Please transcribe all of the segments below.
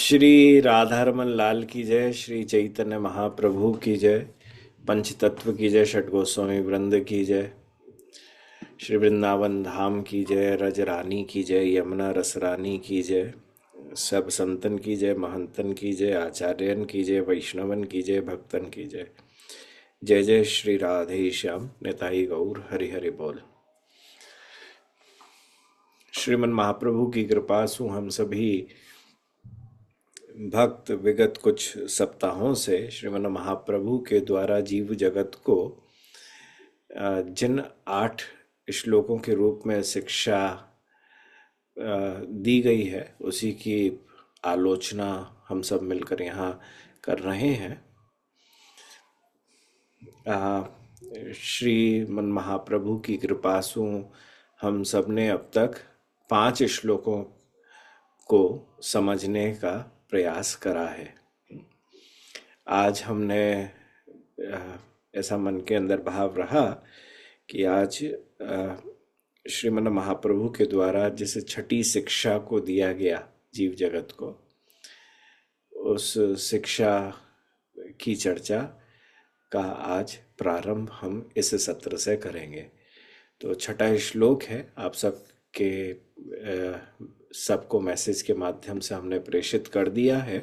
श्री राधारमन लाल की जय। श्री चैतन्य महाप्रभु की जय। पंच तत्व की जय। षट गोस्वामी वृंद की जय। श्री वृंदावन धाम की जय। रज रानी की जय। यमुना रस रानी की जय। सब संतन की जय। महंतन की जय। आचार्यन की जय। वैष्णवन की जय। भक्तन की जय। जय जय श्री राधे श्याम निताई गौर हरि हरि बोल। श्रीमन महाप्रभु की कृपा से हम सभी भक्त विगत कुछ सप्ताहों से श्रीमन महाप्रभु के द्वारा जीव जगत को जिन 8 श्लोकों के रूप में शिक्षा दी गई है उसी की आलोचना हम सब मिलकर यहाँ कर रहे हैं। श्रीमन महाप्रभु की कृपा से हम सब ने अब तक 5 श्लोकों को समझने का प्रयास करा है। आज हमने ऐसा मन के अंदर भाव रहा कि आज श्रीमन महाप्रभु के द्वारा जिस छठी शिक्षा को दिया गया जीव जगत को, उस शिक्षा की चर्चा का आज प्रारंभ हम इस सत्र से करेंगे। तो छठा श्लोक है, आप सबको मैसेज के माध्यम से हमने प्रेषित कर दिया है।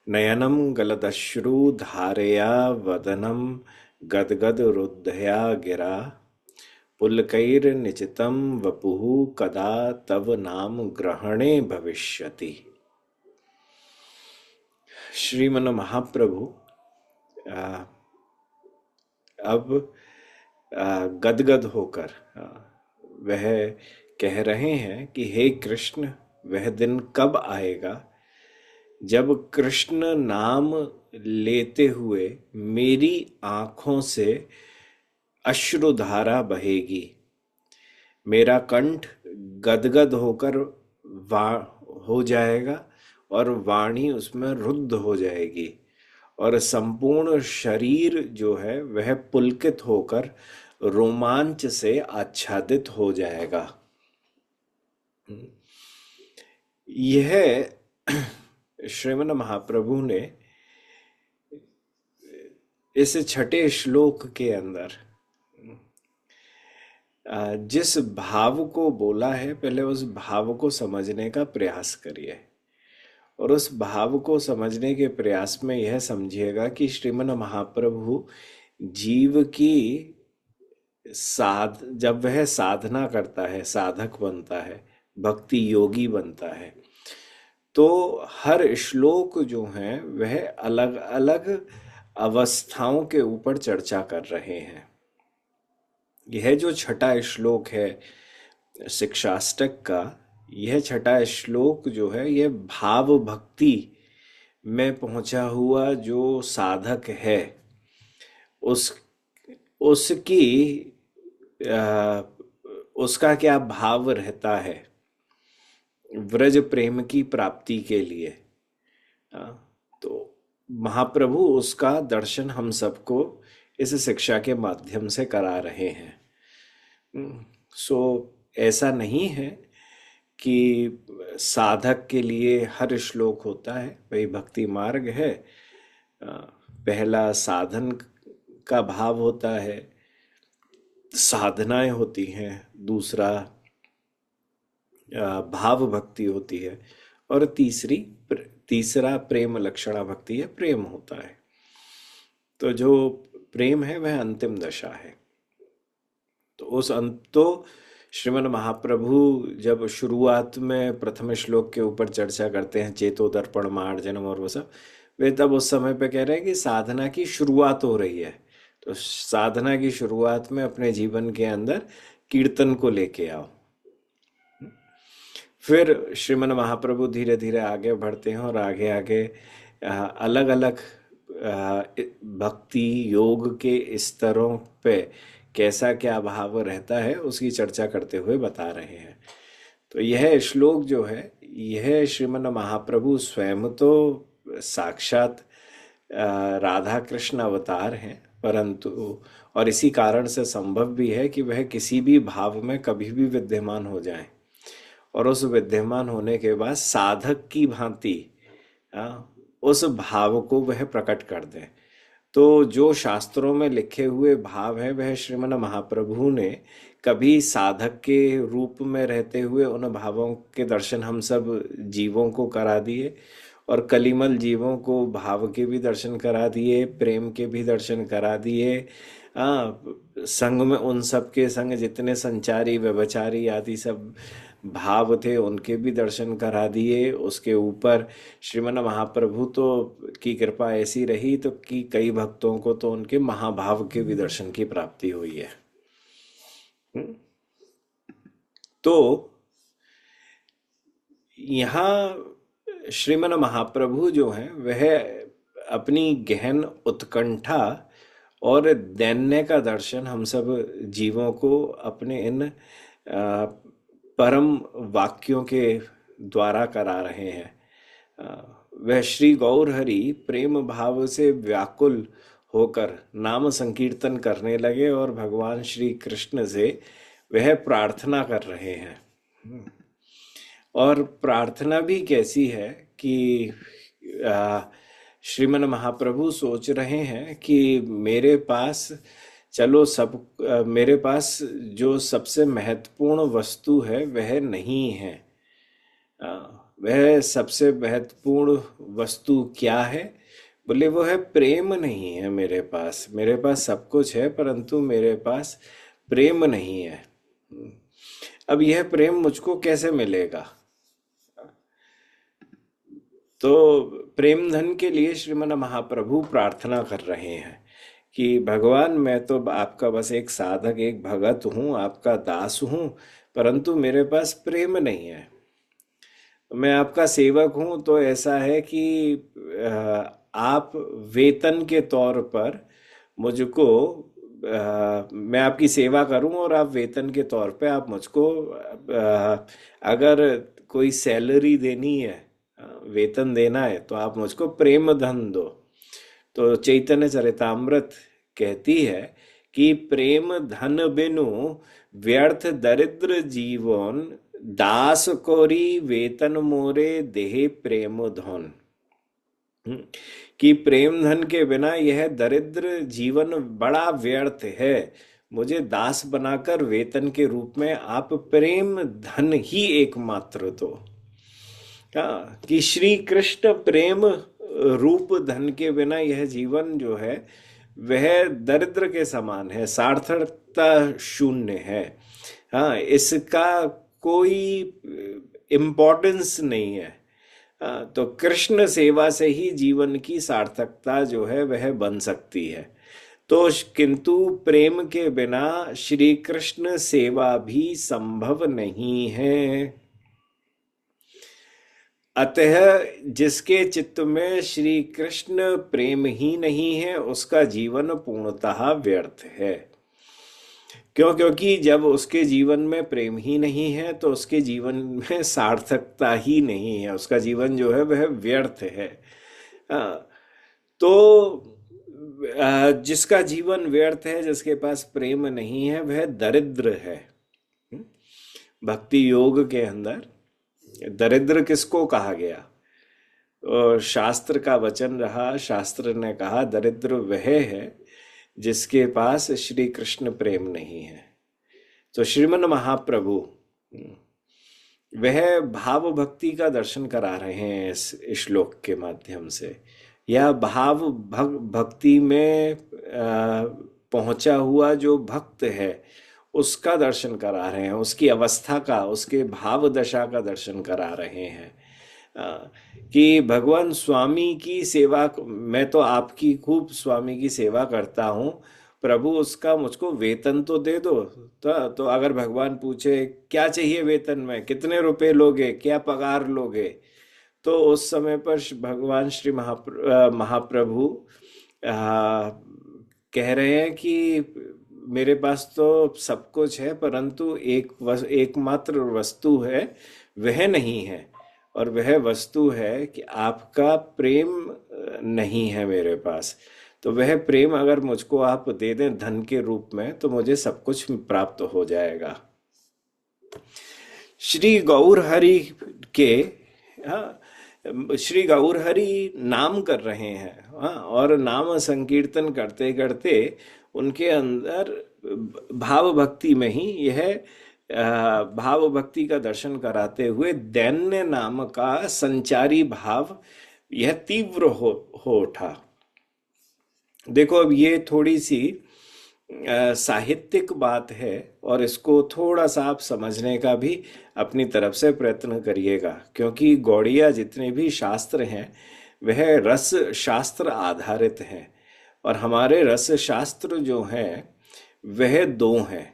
नयनम गलदश्रु धारया वदनम गदगद रुद्धया गिरा पुलकैर निचितम वपुः कदा तव नाम ग्रहणे भविष्यति। श्रीमन महाप्रभु अब गदगद होकर वह कह रहे हैं कि हे कृष्ण, वह दिन कब आएगा जब कृष्ण नाम लेते हुए मेरी आंखों से अश्रुधारा बहेगी, मेरा कंठ गदगद होकर हो जाएगा और वाणी उसमें रुद्ध हो जाएगी और संपूर्ण शरीर जो है वह पुलकित होकर रोमांच से आच्छादित हो जाएगा। यह श्रीमन महाप्रभु ने इस छठे श्लोक के अंदर जिस भाव को बोला है, पहले उस भाव को समझने का प्रयास करिए और उस भाव को समझने के प्रयास में यह समझिएगा कि श्रीमन महाप्रभु जीव की जब वह साधना करता है, साधक बनता है, भक्ति योगी बनता है, तो हर श्लोक जो है वह अलग अलग अवस्थाओं के ऊपर चर्चा कर रहे हैं। यह जो छठा श्लोक है शिक्षाष्टक का, यह छठा श्लोक जो है यह भाव भक्ति में पहुंचा हुआ जो साधक है उसका क्या भाव रहता है व्रज प्रेम की प्राप्ति के लिए। तो महाप्रभु उसका दर्शन हम सबको इस शिक्षा के माध्यम से करा रहे हैं। ऐसा नहीं है कि साधक के लिए हर श्लोक होता है, वही भक्ति मार्ग है। पहला साधन का भाव होता है, साधनाएं होती हैं, दूसरा भाव भक्ति होती है और तीसरा प्रेम लक्षणा भक्ति है, प्रेम होता है। तो जो प्रेम है वह अंतिम दशा है। तो श्रीमन महाप्रभु जब शुरुआत में प्रथम श्लोक के ऊपर चर्चा करते हैं चेतो दर्पण मार्जनम और वो सब, वे तब उस समय पे कह रहे हैं कि साधना की शुरुआत हो रही है। तो साधना की शुरुआत में अपने जीवन के अंदर कीर्तन को लेके आओ। फिर श्रीमन महाप्रभु धीरे धीरे आगे बढ़ते हैं और आगे आगे अलग अलग भक्ति योग के स्तरों पे कैसा क्या भाव रहता है उसकी चर्चा करते हुए बता रहे हैं। तो यह श्लोक जो है यह श्रीमन महाप्रभु स्वयं तो साक्षात राधा कृष्ण अवतार हैं, परंतु और इसी कारण से संभव भी है कि वह किसी भी भाव में कभी भी विद्यमान हो जाएं और उस विद्यमान होने के बाद साधक की भांति उस भाव को वह प्रकट कर दें। तो जो शास्त्रों में लिखे हुए भाव हैं वह श्रीमन महाप्रभु ने कभी साधक के रूप में रहते हुए उन भावों के दर्शन हम सब जीवों को करा दिए, और कलिमल जीवों को भाव के भी दर्शन करा दिए, प्रेम के भी दर्शन करा दिए। संग में उन सब के संग जितने संचारी व्यभिचारी आदि सब भाव थे उनके भी दर्शन करा दिए। उसके ऊपर श्रीमन महाप्रभु तो की कृपा ऐसी रही तो कि कई भक्तों को तो उनके महाभाव के भी दर्शन की प्राप्ति हुई है। तो यहाँ श्रीमन महाप्रभु जो हैं वह अपनी गहन उत्कंठा और दैन्य का दर्शन हम सब जीवों को अपने इन परम वाक्यों के द्वारा करा रहे हैं। वह श्री गौर हरि प्रेम भाव से व्याकुल होकर नाम संकीर्तन करने लगे और भगवान श्री कृष्ण से वह प्रार्थना कर रहे हैं। और प्रार्थना भी कैसी है कि श्रीमन महाप्रभु सोच रहे हैं कि मेरे पास मेरे पास जो सबसे महत्वपूर्ण वस्तु है वह नहीं है। वह सबसे महत्वपूर्ण वस्तु क्या है? बोले वो है प्रेम नहीं है मेरे पास। मेरे पास सब कुछ है परंतु मेरे पास प्रेम नहीं है। अब यह प्रेम मुझको कैसे मिलेगा? तो प्रेम धन के लिए श्रीमन महाप्रभु प्रार्थना कर रहे हैं कि भगवान मैं तो आपका बस एक साधक, एक भगत हूँ, आपका दास हूँ, परंतु मेरे पास प्रेम नहीं है। मैं आपका सेवक हूँ तो ऐसा है कि आप वेतन के तौर पर मुझको मैं आपकी सेवा करूं और आप वेतन के तौर पे आप मुझको अगर कोई सैलरी देनी है, वेतन देना है तो आप मुझको प्रेम धन दो। तो चैतन्य चरितामृत कहती है कि प्रेम धन बिनु व्यर्थ दरिद्र जीवन, दास कोरी वेतन मोरे देहे प्रेम धन। कि प्रेम धन के बिना यह दरिद्र जीवन बड़ा व्यर्थ है। मुझे दास बनाकर वेतन के रूप में आप प्रेम धन ही एकमात्र दो। कि श्री कृष्ण प्रेम रूप धन के बिना यह जीवन जो है वह दरिद्र के समान है, सार्थकता शून्य है। हाँ, इसका कोई इम्पोर्टेंस नहीं है। तो कृष्ण सेवा से ही जीवन की सार्थकता जो है वह बन सकती है। तो किंतु प्रेम के बिना श्री कृष्ण सेवा भी संभव नहीं है। अतः जिसके चित्त में श्री कृष्ण प्रेम ही नहीं है उसका जीवन पूर्णतः व्यर्थ है। क्योंकि जब उसके जीवन में प्रेम ही नहीं है तो उसके जीवन में सार्थकता ही नहीं है, उसका जीवन जो है वह व्यर्थ है। तो जिसका जीवन व्यर्थ है, जिसके पास प्रेम नहीं है, वह दरिद्र है। भक्ति योग के अंदर दरिद्र किसको कहा गया? और शास्त्र का वचन रहा, शास्त्र ने कहा दरिद्र वह है जिसके पास श्री कृष्ण प्रेम नहीं है। तो श्रीमन महाप्रभु वह भाव भक्ति का दर्शन करा रहे हैं इस श्लोक के माध्यम से। यह भाव भक्ति में पहुंचा हुआ जो भक्त है उसका दर्शन करा रहे हैं, उसकी अवस्था का, उसके भाव दशा का दर्शन करा रहे हैं। कि भगवान स्वामी की सेवा, मैं तो आपकी खूब स्वामी की सेवा करता हूँ प्रभु, उसका मुझको वेतन तो दे दो। तो अगर भगवान पूछे क्या चाहिए वेतन में, कितने रुपए लोगे, क्या पगार लोगे, तो उस समय पर भगवान श्री महाप्रभु कह रहे हैं कि मेरे पास तो सब कुछ है परंतु एकमात्र वस्तु है वह नहीं है, और वह वस्तु है कि आपका प्रेम नहीं है मेरे पास। तो वह प्रेम अगर मुझको आप दे दें धन के रूप में तो मुझे सब कुछ प्राप्त हो जाएगा। श्री गौर हरि के, हाँ, श्री गौर हरि नाम कर रहे हैं, हाँ, और नाम संकीर्तन करते करते उनके अंदर भाव भक्ति में ही यह भाव भक्ति का दर्शन कराते हुए दैन्य नाम का संचारी भाव यह तीव्र हो उठा। देखो, अब ये थोड़ी सी साहित्यिक बात है, और इसको थोड़ा सा आप समझने का भी अपनी तरफ से प्रयत्न करिएगा, क्योंकि गौड़िया जितने भी शास्त्र हैं वह रस शास्त्र आधारित हैं, और हमारे रस शास्त्र जो हैं वह दो हैं।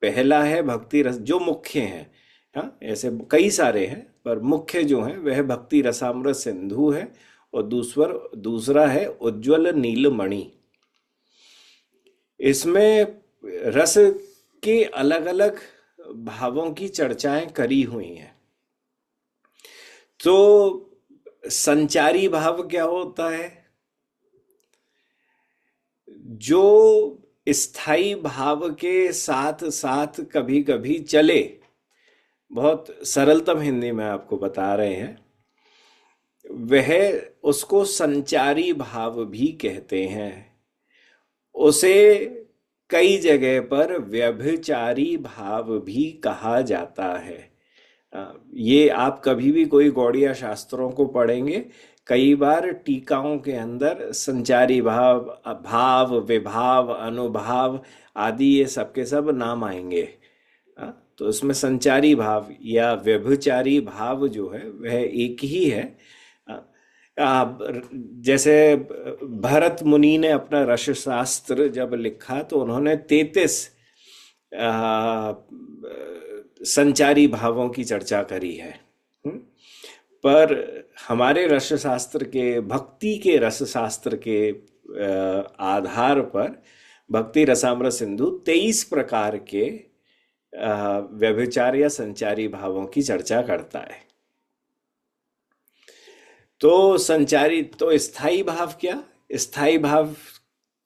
पहला है भक्ति रस, जो मुख्य हैं, हाँ, ऐसे कई सारे हैं पर मुख्य जो है वह भक्ति रसामृत सिंधु है, और दूसरा है उज्ज्वल नीलमणि। इसमें रस के अलग अलग भावों की चर्चाएं करी हुई हैं। तो संचारी भाव क्या होता है? जो स्थाई भाव के साथ साथ कभी कभी चले, बहुत सरलतम हिंदी में आपको बता रहे हैं, वह उसको संचारी भाव भी कहते हैं। उसे कई जगह पर व्यभिचारी भाव भी कहा जाता है। ये आप कभी भी कोई गौड़िया शास्त्रों को पढ़ेंगे, कई बार टीकाओं के अंदर संचारी भाव, भाव, विभाव, अनुभाव आदि ये सब के सब नाम आएंगे। तो इसमें संचारी भाव या व्यभिचारी भाव जो है वह एक ही है। जैसे भरत मुनि ने अपना रस शास्त्र जब लिखा तो उन्होंने 33 संचारी भावों की चर्चा करी है। पर हमारे रस शास्त्र के, भक्ति के रस शास्त्र के आधार पर भक्ति रसामृत सिंधु 23 प्रकार के व्यभिचार या संचारी भावों की चर्चा करता है। तो संचारी, तो स्थाई भाव क्या? स्थाई भाव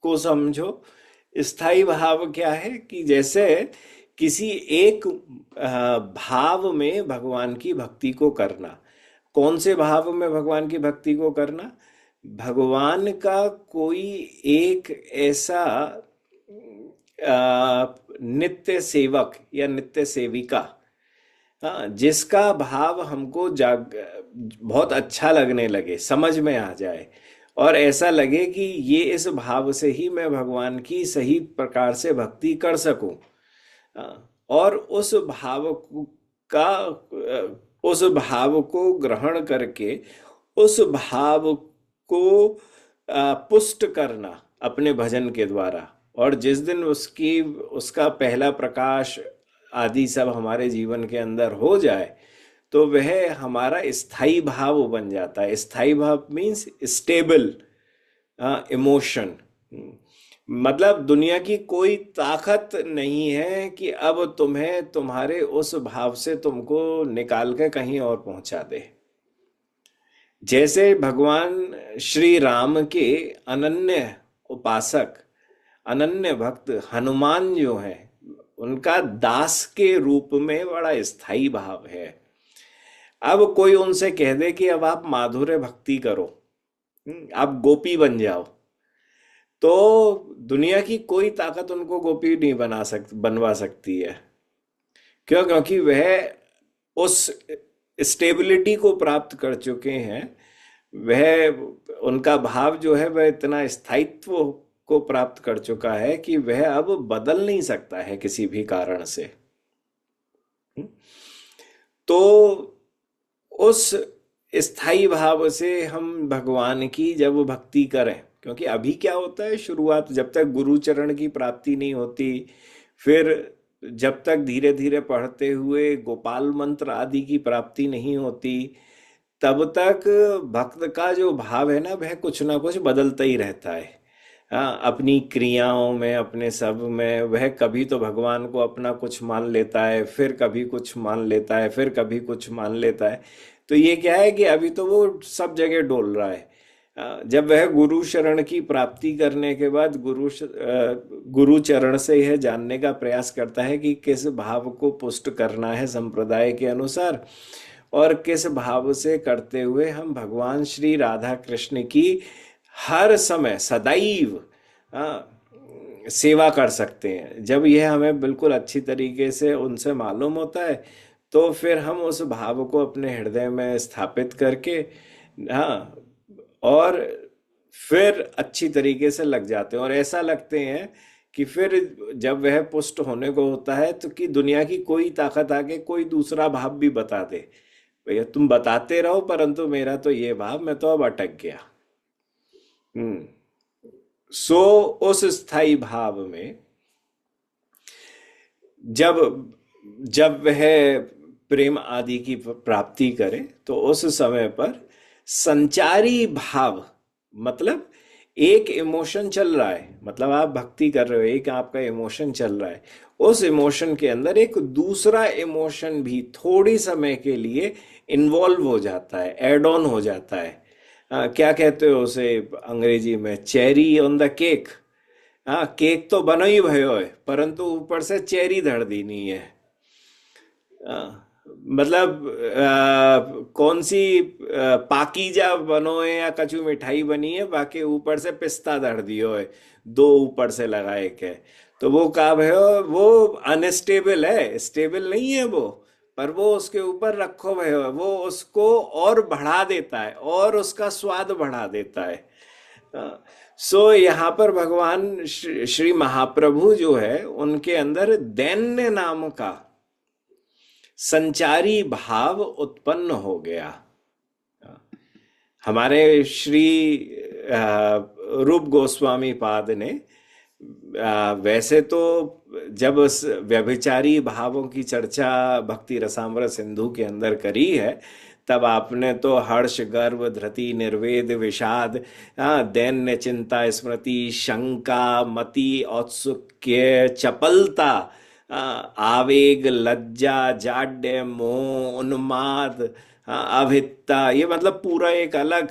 को समझो। स्थाई भाव क्या है कि जैसे किसी एक भाव में भगवान की भक्ति को करना। कौन से भाव में भगवान की भक्ति को करना? भगवान का कोई एक ऐसा नित्य सेवक या नित्य सेविका, हाँ, जिसका भाव हमको बहुत अच्छा लगने लगे, समझ में आ जाए, और ऐसा लगे कि ये इस भाव से ही मैं भगवान की सही प्रकार से भक्ति कर सकूं, और उस भाव को ग्रहण करके उस भाव को पुष्ट करना अपने भजन के द्वारा। और जिस दिन उसका पहला प्रकाश आदि सब हमारे जीवन के अंदर हो जाए तो वह हमारा स्थाई भाव बन जाता है। स्थाई भाव मीन्स स्टेबल इमोशन। मतलब दुनिया की कोई ताकत नहीं है कि अब तुम्हें तुम्हारे उस भाव से तुमको निकाल के कहीं और पहुंचा दे। जैसे भगवान श्री राम के अनन्य उपासक, अनन्य भक्त हनुमान जो है, उनका दास के रूप में बड़ा स्थाई भाव है। अब कोई उनसे कह दे कि अब आप माधुर्य भक्ति करो, आप गोपी बन जाओ, तो दुनिया की कोई ताकत उनको गोपी नहीं बनवा सकती है। क्यों? क्योंकि वह उस स्टेबिलिटी को प्राप्त कर चुके हैं। वह, उनका भाव जो है वह इतना स्थायित्व को प्राप्त कर चुका है कि वह अब बदल नहीं सकता है किसी भी कारण से। तो उस स्थाई भाव से हम भगवान की जब भक्ति करें, क्योंकि अभी क्या होता है, शुरुआत जब तक गुरु चरण की प्राप्ति नहीं होती, फिर जब तक धीरे धीरे पढ़ते हुए गोपाल मंत्र आदि की प्राप्ति नहीं होती, तब तक भक्त का जो भाव है ना वह कुछ ना कुछ बदलता ही रहता है। हाँ, अपनी क्रियाओं में, अपने सब में वह कभी तो भगवान को अपना कुछ मान लेता है, फिर कभी कुछ मान लेता है, फिर कभी कुछ मान लेता है। तो ये क्या है कि अभी तो वो सब जगह डोल रहा है। जब वह गुरु शरण की प्राप्ति करने के बाद गुरु चरण से यह जानने का प्रयास करता है कि किस भाव को पुष्ट करना है संप्रदाय के अनुसार, और किस भाव से करते हुए हम भगवान श्री राधा कृष्ण की हर समय सदैव सेवा कर सकते हैं। जब यह हमें बिल्कुल अच्छी तरीके से उनसे मालूम होता है, तो फिर हम उस भाव को अपने हृदय में स्थापित करके, हाँ, और फिर अच्छी तरीके से लग जाते हैं, और ऐसा लगते हैं कि फिर जब वह पुष्ट होने को होता है तो कि दुनिया की कोई ताकत आके कोई दूसरा भाव भी बता दे, भैया तुम बताते रहो परंतु मेरा तो ये भाव, मैं तो अब अटक गया। हम्म। सो उस स्थायी भाव में जब जब वह प्रेम आदि की प्राप्ति करे, तो उस समय पर संचारी भाव, मतलब एक इमोशन चल रहा है, मतलब आप भक्ति कर रहे हो, एक आपका इमोशन चल रहा है, उस इमोशन के अंदर एक दूसरा इमोशन भी थोड़ी समय के लिए इन्वॉल्व हो जाता है, एड ऑन हो जाता है। क्या कहते हो उसे अंग्रेजी में, चेरी ऑन द केक। हाँ, केक तो बनो ही भयो है परंतु ऊपर से चेरी धर दी नहीं है। मतलब कौन सी पाकीजा बनो है या कछु मिठाई बनी है, बाकी ऊपर से पिस्ता धर दियो है, दो ऊपर से लगाए के। तो वो का भयो, वो अनस्टेबल है, स्टेबल नहीं है वो, पर वो उसके ऊपर रखो भयो है, वो उसको और बढ़ा देता है और उसका स्वाद बढ़ा देता है। सो यहाँ पर भगवान श्री महाप्रभु जो है, उनके अंदर दैन्य नाम का संचारी भाव उत्पन्न हो गया। हमारे श्री रूप गोस्वामी पाद ने वैसे तो जब व्यभिचारी भावों की चर्चा भक्ति रसामृत सिंधु के अंदर करी है, तब आपने तो हर्ष गर्व धृति निर्वेद विषाद, दैन्य चिंता स्मृति शंका मति औत्सुक्य चपलता, आवेग लज्जा जाड्य मोह उन्माद, अभित्ता, ये मतलब पूरा एक अलग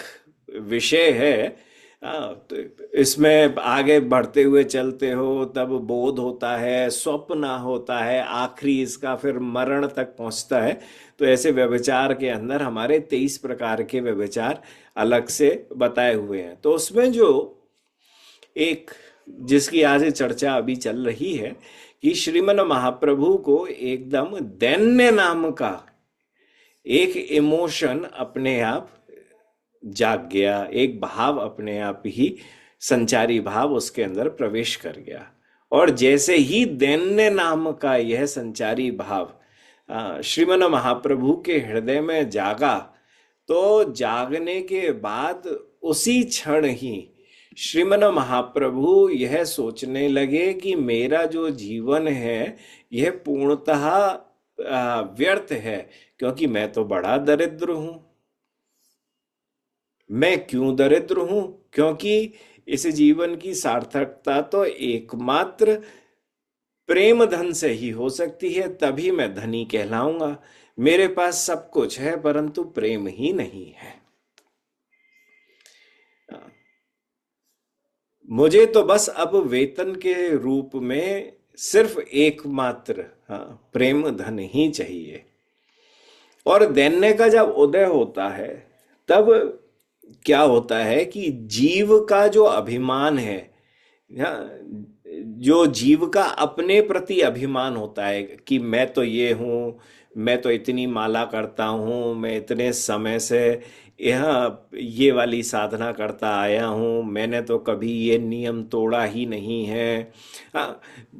विषय है। तो इसमें आगे बढ़ते हुए चलते हो तब बोध होता है, स्वप्न होता है, आखिरी इसका फिर मरण तक पहुंचता है। तो ऐसे व्यभिचार के अंदर हमारे 23 प्रकार के व्यभिचार अलग से बताए हुए हैं। तो उसमें जो एक, जिसकी आज चर्चा अभी चल रही है, कि श्रीमन महाप्रभु को एकदम दैन्य नाम का एक इमोशन अपने आप जाग गया, एक भाव अपने आप ही संचारी भाव उसके अंदर प्रवेश कर गया। और जैसे ही दैन्य नाम का यह संचारी भाव श्रीमन महाप्रभु के हृदय में जागा, तो जागने के बाद उसी क्षण ही श्रीमन महाप्रभु यह सोचने लगे कि मेरा जो जीवन है यह पूर्णतः व्यर्थ है, क्योंकि मैं तो बड़ा दरिद्र हूं। मैं क्यों दरिद्र हूं? क्योंकि इस जीवन की सार्थकता तो एकमात्र प्रेम धन से ही हो सकती है, तभी मैं धनी कहलाऊंगा। मेरे पास सब कुछ है परंतु प्रेम ही नहीं है। मुझे तो बस अब वेतन के रूप में सिर्फ एकमात्र, प्रेम धन ही चाहिए। और दैन्य का जब उदय होता है, तब क्या होता है कि जीव का जो अभिमान है, जो जीव का अपने प्रति अभिमान होता है कि मैं तो ये हूँ, मैं तो इतनी माला करता हूँ, मैं इतने समय से यह ये वाली साधना करता आया हूँ, मैंने तो कभी ये नियम तोड़ा ही नहीं है।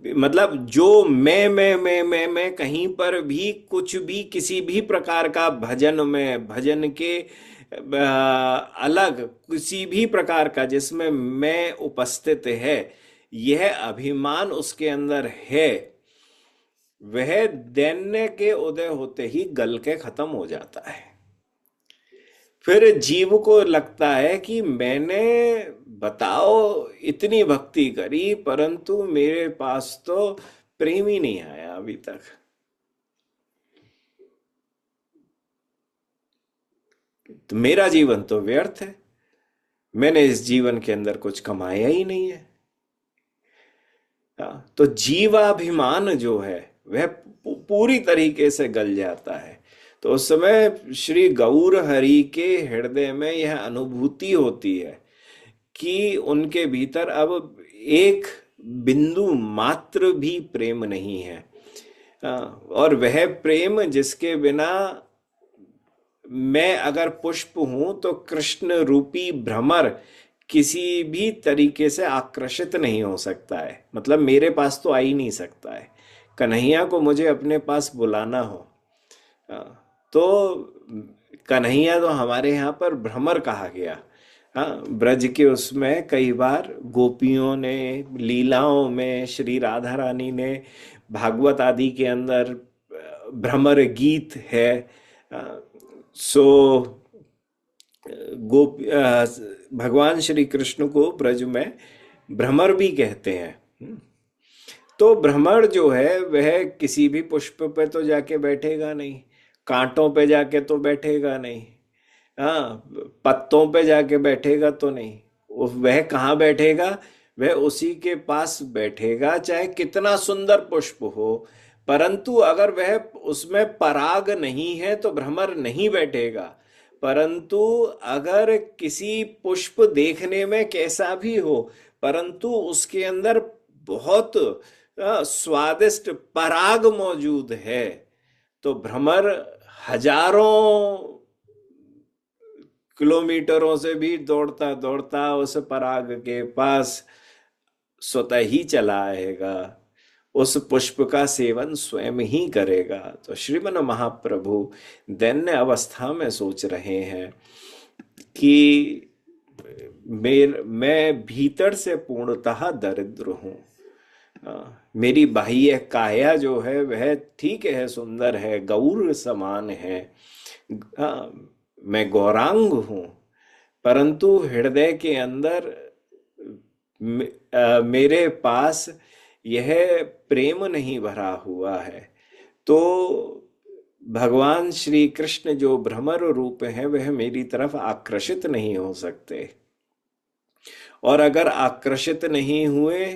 मतलब जो मैं कहीं पर भी कुछ भी किसी भी प्रकार का भजन में, भजन के अलग किसी भी प्रकार का जिसमें मैं उपस्थित है, यह अभिमान उसके अंदर है, वह दैन्य के उदय होते ही गल के खत्म हो जाता है। फिर जीव को लगता है कि मैंने, बताओ, इतनी भक्ति करी परंतु मेरे पास तो प्रेम ही नहीं आया अभी तक। तो मेरा जीवन तो व्यर्थ है। मैंने इस जीवन के अंदर कुछ कमाया ही नहीं है। तो जीवाभिमान जो है वह पूरी तरीके से गल जाता है। तो उस समय श्री गौर हरि के हृदय में यह अनुभूति होती है कि उनके भीतर अब एक बिंदु मात्र भी प्रेम नहीं है। और वह प्रेम जिसके बिना मैं अगर पुष्प हूं तो कृष्ण रूपी भ्रमर किसी भी तरीके से आकर्षित नहीं हो सकता है, मतलब मेरे पास तो आ ही नहीं सकता है। कन्हैया को मुझे अपने पास बुलाना हो तो कन्हैया तो हमारे यहाँ पर भ्रमर कहा गया। हाँ, ब्रज के उसमें कई बार गोपियों ने लीलाओं में, श्री राधा रानी ने भागवत आदि के अंदर भ्रमर गीत है। सो गोप भगवान श्री कृष्ण को ब्रज में भ्रमर भी कहते हैं। तो भ्रमर जो है वह किसी भी पुष्प पे तो जाके बैठेगा नहीं, कांटों पे जाके तो बैठेगा नहीं, हाँ, पत्तों पे जाके बैठेगा तो नहीं। वह कहाँ बैठेगा? वह उसी के पास बैठेगा चाहे कितना सुंदर पुष्प हो। परंतु अगर वह उसमें पराग नहीं है तो भ्रमर नहीं बैठेगा। परंतु अगर किसी पुष्प देखने में कैसा भी हो, परंतु उसके अंदर बहुत स्वादिष्ट पराग मौजूद है, तो भ्रमर हजारों किलोमीटरों से भी दौड़ता दौड़ता उस पराग के पास स्वतः ही चला आएगा, उस पुष्प का सेवन स्वयं ही करेगा। तो श्रीमन महाप्रभु दैन्य अवस्था में सोच रहे हैं कि मैं भीतर से पूर्णतः दरिद्र हूं। मेरी बाह्य काया जो है वह ठीक है, सुंदर है, गौर समान है, मैं गौरांग हूं, परंतु हृदय के अंदर मेरे पास यह प्रेम नहीं भरा हुआ है। तो भगवान श्री कृष्ण जो भ्रमर रूप है वह मेरी तरफ आकर्षित नहीं हो सकते। और अगर आकर्षित नहीं हुए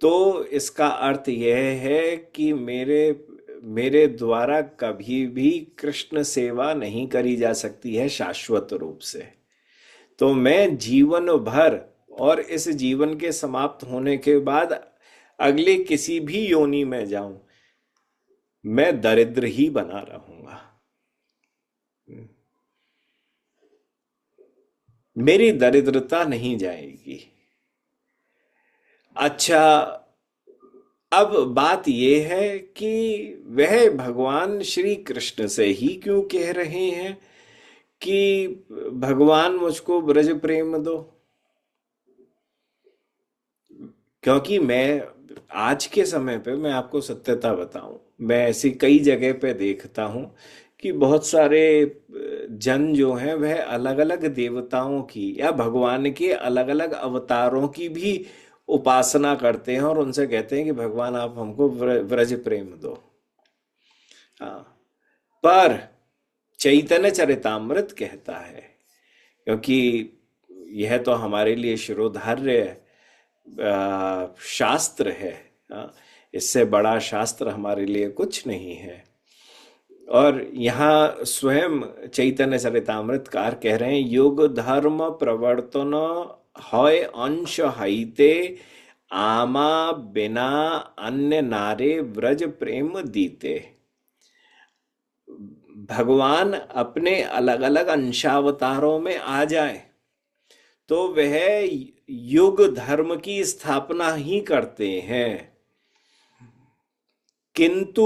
तो इसका अर्थ यह है कि मेरे द्वारा कभी भी कृष्ण सेवा नहीं करी जा सकती है शाश्वत रूप से। तो मैं जीवन भर और इस जीवन के समाप्त होने के बाद अगले किसी भी योनि में जाऊं, मैं दरिद्र ही बना रहूंगा। मेरी दरिद्रता नहीं जाएगी। अच्छा, अब बात यह है कि वह भगवान श्री कृष्ण से ही क्यों कह रहे हैं कि भगवान मुझको ब्रज प्रेम दो? क्योंकि मैं आज के समय पे, मैं आपको सत्यता बताऊं, मैं ऐसी कई जगह पे देखता हूं कि बहुत सारे जन जो हैं वह अलग अलग देवताओं की या भगवान के अलग अलग अवतारों की भी उपासना करते हैं और उनसे कहते हैं कि भगवान आप हमको व्रज प्रेम दो। हाँ, पर चैतन्य चरितामृत कहता है, क्योंकि यह तो हमारे लिए शिरोधार्य शास्त्र है। इससे बड़ा शास्त्र हमारे लिए कुछ नहीं है। और यहाँ स्वयं चैतन्य चरितामृतकार कह रहे हैं, योग धर्म प्रवर्तन हय अंश हईते आमा बिना अन्य नारे व्रज प्रेम दीते। भगवान अपने अलग अलग अंशावतारों में आ जाए तो वह युग धर्म की स्थापना ही करते हैं, किंतु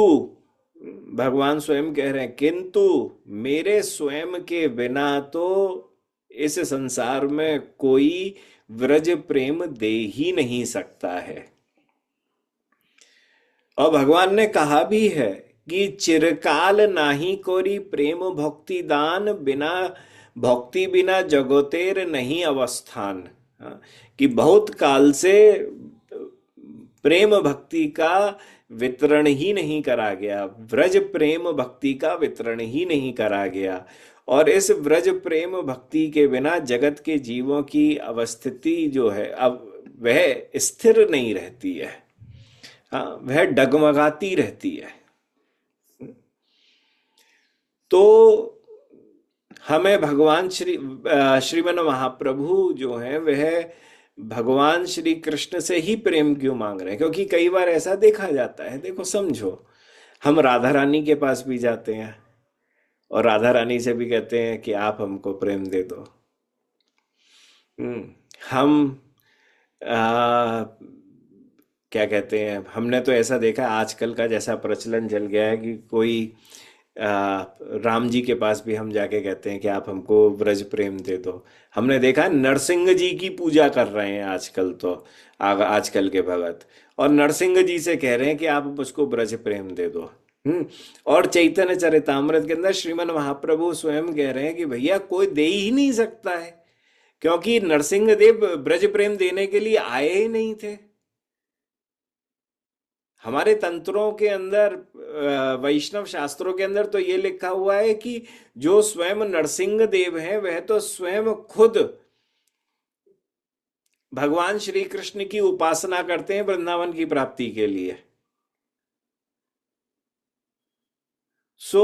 भगवान स्वयं कह रहे हैं किंतु मेरे स्वयं के बिना तो इस संसार में कोई व्रज प्रेम दे ही नहीं सकता है। और भगवान ने कहा भी है कि चिरकाल नाही कोरी प्रेम भक्ति दान, बिना भक्ति बिना जगतेर नहीं अवस्थान। कि बहुत काल से प्रेम भक्ति का वितरण ही नहीं करा गया, व्रज प्रेम भक्ति का वितरण ही नहीं करा गया। और इस ब्रज प्रेम भक्ति के बिना जगत के जीवों की अवस्थिति जो है अब वह स्थिर नहीं रहती है। हाँ, वह डगमगाती रहती है। तो हमें भगवान श्रीमन महाप्रभु जो है वह भगवान श्री कृष्ण से ही प्रेम क्यों मांग रहे हैं? क्योंकि कई बार ऐसा देखा जाता है, देखो समझो, हम राधा रानी के पास भी जाते हैं और राधा रानी से भी कहते हैं कि आप हमको प्रेम दे दो। हम्म, हम आ, क्या कहते हैं, हमने तो ऐसा देखा है, आजकल का जैसा प्रचलन चल गया है कि कोई राम जी के पास भी हम जाके कहते हैं कि आप हमको ब्रज प्रेम दे दो। हमने देखा है नरसिंह जी की पूजा कर रहे हैं आजकल तो, आजकल के भगत, और नरसिंह जी से कह रहे हैं कि आप मुझको ब्रज प्रेम दे दो। और चैतन्य चरितामृत के अंदर श्रीमन महाप्रभु स्वयं कह रहे हैं कि भैया कोई दे ही नहीं सकता है, क्योंकि नरसिंह देव ब्रज प्रेम देने के लिए आए ही नहीं थे। हमारे तंत्रों के अंदर, वैष्णव शास्त्रों के अंदर तो ये लिखा हुआ है कि जो स्वयं नरसिंह देव हैं वह तो स्वयं खुद भगवान श्री कृष्ण की उपासना करते हैं वृंदावन की प्राप्ति के लिए। सो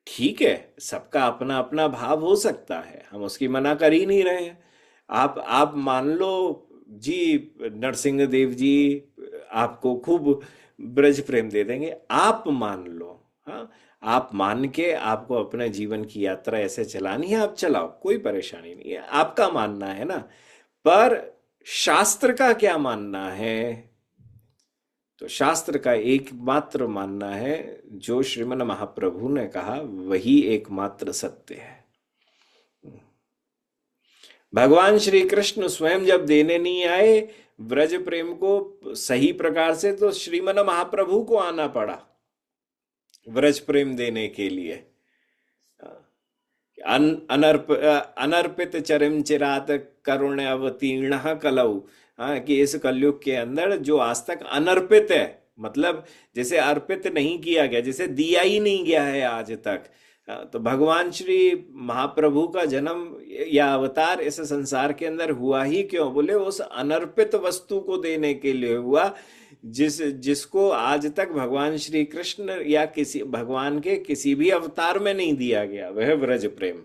ठीक है, सबका अपना अपना भाव हो सकता है, हम उसकी मना कर ही नहीं रहे हैं। आप मान लो जी, नरसिंह देव जी आपको खूब ब्रज प्रेम दे देंगे, आप मान लो। हाँ, आप मान के आपको अपने जीवन की यात्रा ऐसे चलानी है, आप चलाओ, कोई परेशानी नहीं है, आपका मानना है ना। पर शास्त्र का क्या मानना है? तो शास्त्र का एकमात्र मानना है जो श्रीमन महाप्रभु ने कहा वही एकमात्र सत्य है। भगवान श्री कृष्ण स्वयं जब देने नहीं आए ब्रज प्रेम को सही प्रकार से, तो श्रीमन महाप्रभु को आना पड़ा ब्रज प्रेम देने के लिए। अनर्पित चरिम चिरात करुण अवतीर्ण कलऊ। हाँ, कि इस कलयुग के अंदर जो आज तक अनर्पित है, मतलब जिसे अर्पित नहीं किया गया, जिसे दिया ही नहीं गया है आज तक। तो भगवान श्री महाप्रभु का जन्म या अवतार इस संसार के अंदर हुआ ही क्यों? बोले उस अनर्पित वस्तु को देने के लिए हुआ जिसको आज तक भगवान श्री कृष्ण या किसी भगवान के किसी भी अवतार में नहीं दिया गया, वह व्रज प्रेम।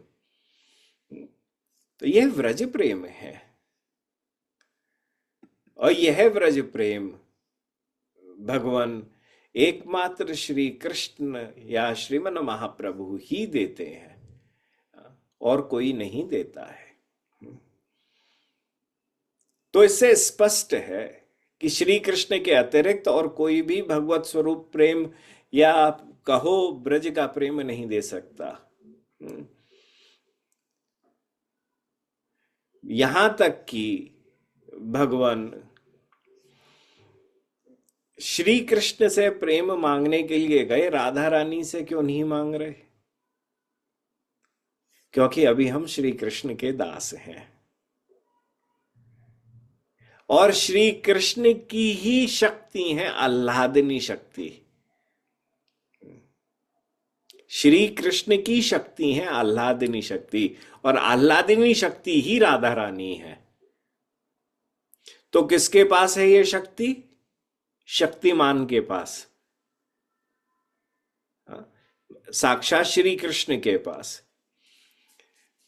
तो यह व्रज प्रेम है, और यह व्रज प्रेम भगवान एकमात्र श्री कृष्ण या श्रीमन महाप्रभु ही देते हैं, और कोई नहीं देता है। तो इससे स्पष्ट है कि श्री कृष्ण के अतिरिक्त और कोई भी भगवत स्वरूप प्रेम या कहो ब्रज का प्रेम नहीं दे सकता। यहां तक कि भगवान श्री कृष्ण से प्रेम मांगने के लिए गए, राधा रानी से क्यों नहीं मांग रहे? क्योंकि अभी हम श्री कृष्ण के दास हैं, और श्री कृष्ण की ही शक्ति है आह्लादनी शक्ति। श्री कृष्ण की शक्ति है आह्लादनी शक्ति, और आह्लादनी शक्ति ही राधा रानी है। तो किसके पास है ये शक्ति? शक्तिमान के पास, साक्षात श्री कृष्ण के पास।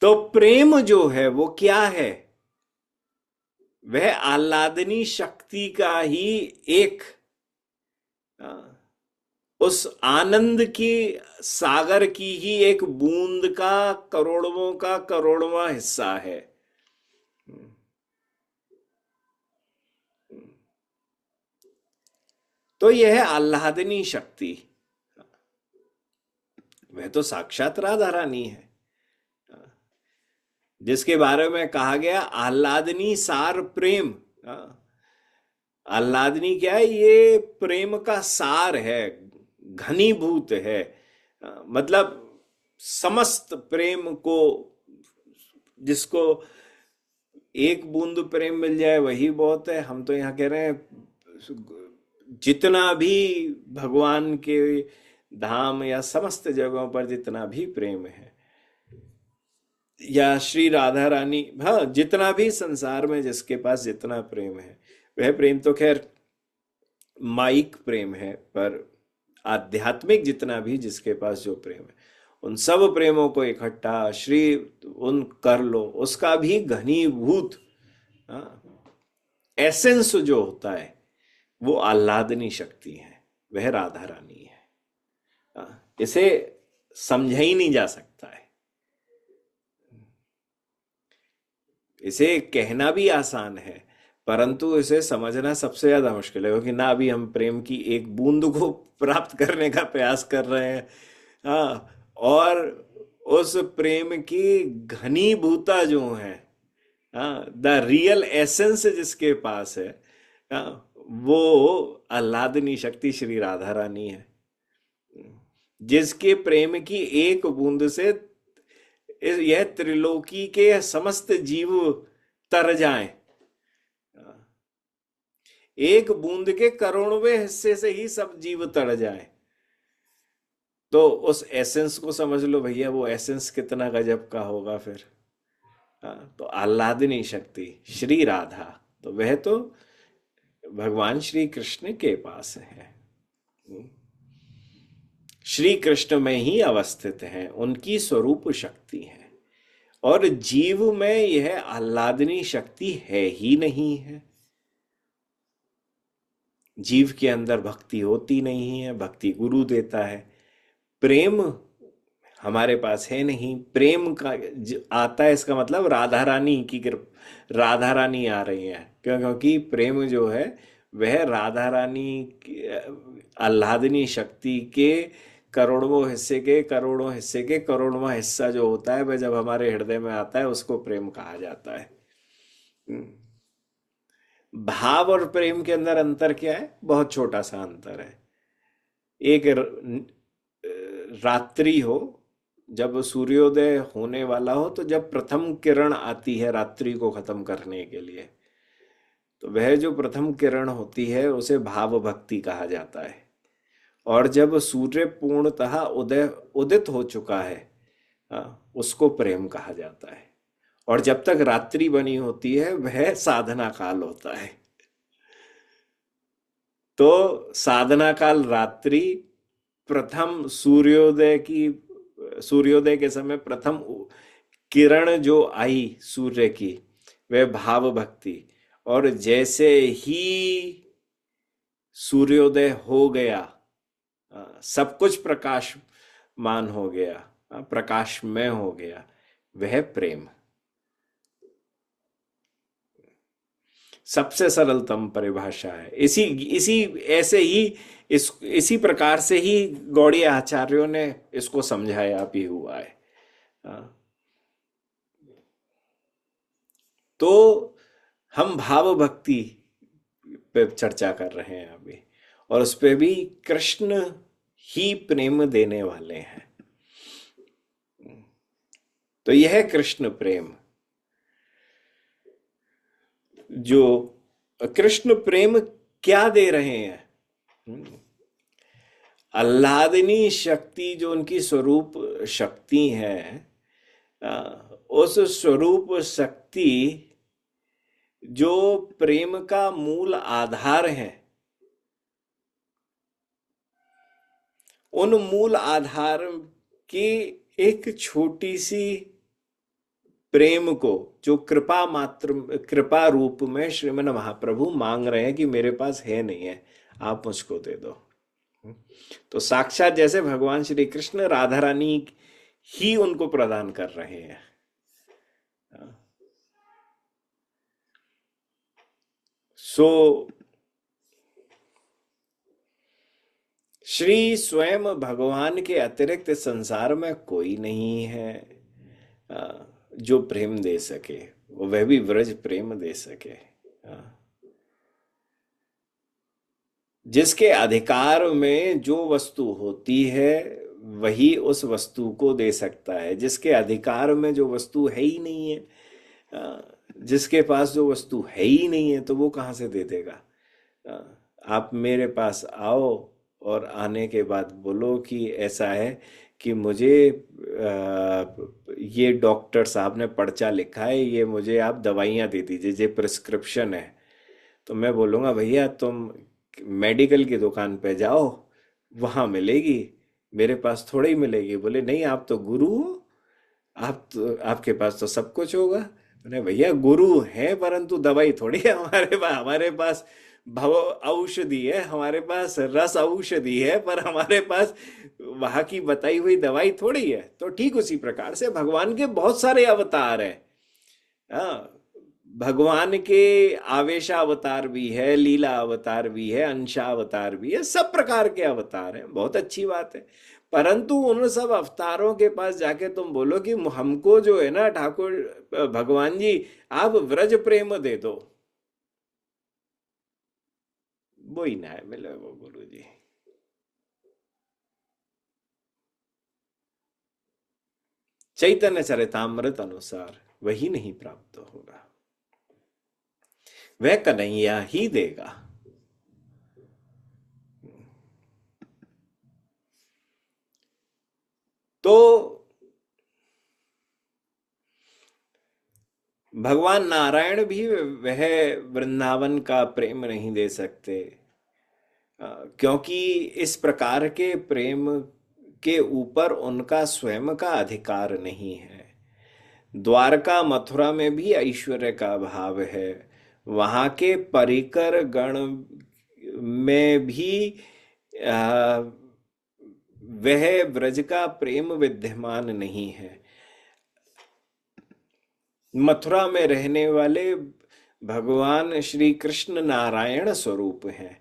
तो प्रेम जो है वो क्या है? वह आह्लादनी शक्ति का ही एक, उस आनंद की सागर की ही एक बूंद का करोड़ों का करोड़वां हिस्सा है। तो यह आह्लादनी शक्ति, वह तो साक्षात राधा रानी है, जिसके बारे में कहा गया आह्लादनी सार प्रेम। आह्लादनी क्या है? ये प्रेम का सार है, घनीभूत है। मतलब समस्त प्रेम को, जिसको एक बूंद प्रेम मिल जाए वही बहुत है। हम तो यहाँ कह रहे हैं जितना भी भगवान के धाम या समस्त जगहों पर जितना भी प्रेम है, या श्री राधा रानी, हाँ, जितना भी संसार में जिसके पास जितना प्रेम है, वह प्रेम तो खैर माइक प्रेम है, पर आध्यात्मिक जितना भी जिसके पास जो प्रेम है, उन सब प्रेमों को इकट्ठा श्री उन कर लो, उसका भी घनीभूत, हाँ, एसेंस जो होता है वो आह्लादनी शक्ति है, वह राधा रानी है। इसे समझा ही नहीं जा सकता है। इसे कहना भी आसान है, परंतु इसे समझना सबसे ज्यादा मुश्किल है, क्योंकि ना अभी हम प्रेम की एक बूंद को प्राप्त करने का प्रयास कर रहे हैं, हाँ, और उस प्रेम की घनीभूता जो है, हाँ, द रियल एसेंस जिसके पास है, हाँ, वो आह्लादनी शक्ति श्री राधा रानी है, जिसके प्रेम की एक बूंद से यह त्रिलोकी के समस्त जीव तर जाएं। एक बूंद के करोड़वें हिस्से से ही सब जीव तर जाएं, तो उस एसेंस को समझ लो भैया, वो एसेंस कितना गजब का होगा फिर। तो आह्लादनी शक्ति श्री राधा, तो वह तो भगवान श्री कृष्ण के पास है, श्री कृष्ण में ही अवस्थित है, उनकी स्वरूप शक्ति है, और जीव में यह आह्लादनी शक्ति है ही नहीं है। जीव के अंदर भक्ति होती नहीं है, भक्ति गुरु देता है। प्रेम हमारे पास है नहीं, प्रेम का आता है, इसका मतलब राधा रानी की राधा रानी आ रही है, क्यों? क्योंकि प्रेम जो है वह राधा रानी आह्लादनी शक्ति के करोड़ों हिस्से के करोड़वां हिस्सा जो होता है, वह जब हमारे हृदय में आता है उसको प्रेम कहा जाता है। भाव और प्रेम के अंदर अंतर क्या है? बहुत छोटा सा अंतर है। एक रात्रि हो, जब सूर्योदय होने वाला हो, तो जब प्रथम किरण आती है रात्रि को खत्म करने के लिए, तो वह जो प्रथम किरण होती है उसे भाव भक्ति कहा जाता है। और जब सूर्य पूर्णतः उदित हो चुका है, उसको प्रेम कहा जाता है। और जब तक रात्रि बनी होती है वह साधना काल होता है। तो साधना काल रात्रि, प्रथम सूर्योदय के समय प्रथम किरण जो आई सूर्य की, वह भाव भक्ति। और जैसे ही सूर्योदय हो गया, सब कुछ प्रकाशमान हो गया, प्रकाशमय हो गया, वह प्रेम। सबसे सरलतम परिभाषा है। इसी इसी ऐसे ही इसी प्रकार से ही गौड़ीय आचार्यों ने इसको समझाया भी हुआ है। तो हम भाव भक्ति पे चर्चा कर रहे हैं अभी, और उस पे भी कृष्ण ही प्रेम देने वाले हैं। तो यह कृष्ण प्रेम, जो कृष्ण प्रेम क्या दे रहे हैं? आह्लादनी शक्ति जो उनकी स्वरूप शक्ति है, उस स्वरूप शक्ति जो प्रेम का मूल आधार है, उन मूल आधार की एक छोटी सी प्रेम को, जो कृपा रूप में श्रीमन महाप्रभु मांग रहे हैं कि मेरे पास है नहीं है, आप मुझको दे दो। तो साक्षात जैसे भगवान श्री कृष्ण राधा रानी ही उनको प्रदान कर रहे हैं। श्री स्वयं भगवान के अतिरिक्त संसार में कोई नहीं है जो प्रेम दे सके, वह भी व्रज प्रेम दे सके। जिसके अधिकार में जो वस्तु होती है वही उस वस्तु को दे सकता है। जिसके अधिकार में जो वस्तु है ही नहीं है, जिसके पास जो वस्तु है ही नहीं है, तो वो कहाँ से दे देगा? आप मेरे पास आओ, और आने के बाद बोलो कि ऐसा है कि मुझे ये डॉक्टर साहब ने पर्चा लिखा है, ये मुझे आप दवाइयाँ दे दीजिए, ये प्रिस्क्रिप्शन है। तो मैं बोलूँगा भैया तुम मेडिकल की दुकान पे जाओ, वहाँ मिलेगी, मेरे पास थोड़ी ही मिलेगी। बोले नहीं, आप तो गुरु हो, आप तो, आपके पास तो सब कुछ होगा। मैंने, भैया गुरु हैं परंतु दवाई थोड़ी है हमारे पास भव औषधि है, हमारे पास रस औषधि है, पर हमारे पास वहां की बताई हुई दवाई थोड़ी है। तो ठीक उसी प्रकार से भगवान के बहुत सारे अवतार हैं। हाँ, भगवान के आवेशा अवतार भी है, लीला अवतार भी है, अंशा अवतार भी है, सब प्रकार के अवतार हैं, बहुत अच्छी बात है। परंतु उन सब अवतारों के पास जाके तुम बोलो कि हमको जो है ना ठाकुर भगवान जी, आप व्रज प्रेम दे दो, वो ही ना है मिले वो गुरु जी। चैतन्य चरितामृत अनुसार वही नहीं प्राप्त होगा, वह कन्हैया ही देगा। तो भगवान नारायण भी वह वृंदावन का प्रेम नहीं दे सकते, क्योंकि इस प्रकार के प्रेम के ऊपर उनका स्वयं का अधिकार नहीं है। द्वारका मथुरा में भी ऐश्वर्य का अभाव है, वहाँ के परिकर गण में भी आ, वह ब्रज का प्रेम विद्यमान नहीं है। मथुरा में रहने वाले भगवान श्री कृष्ण नारायण स्वरूप हैं,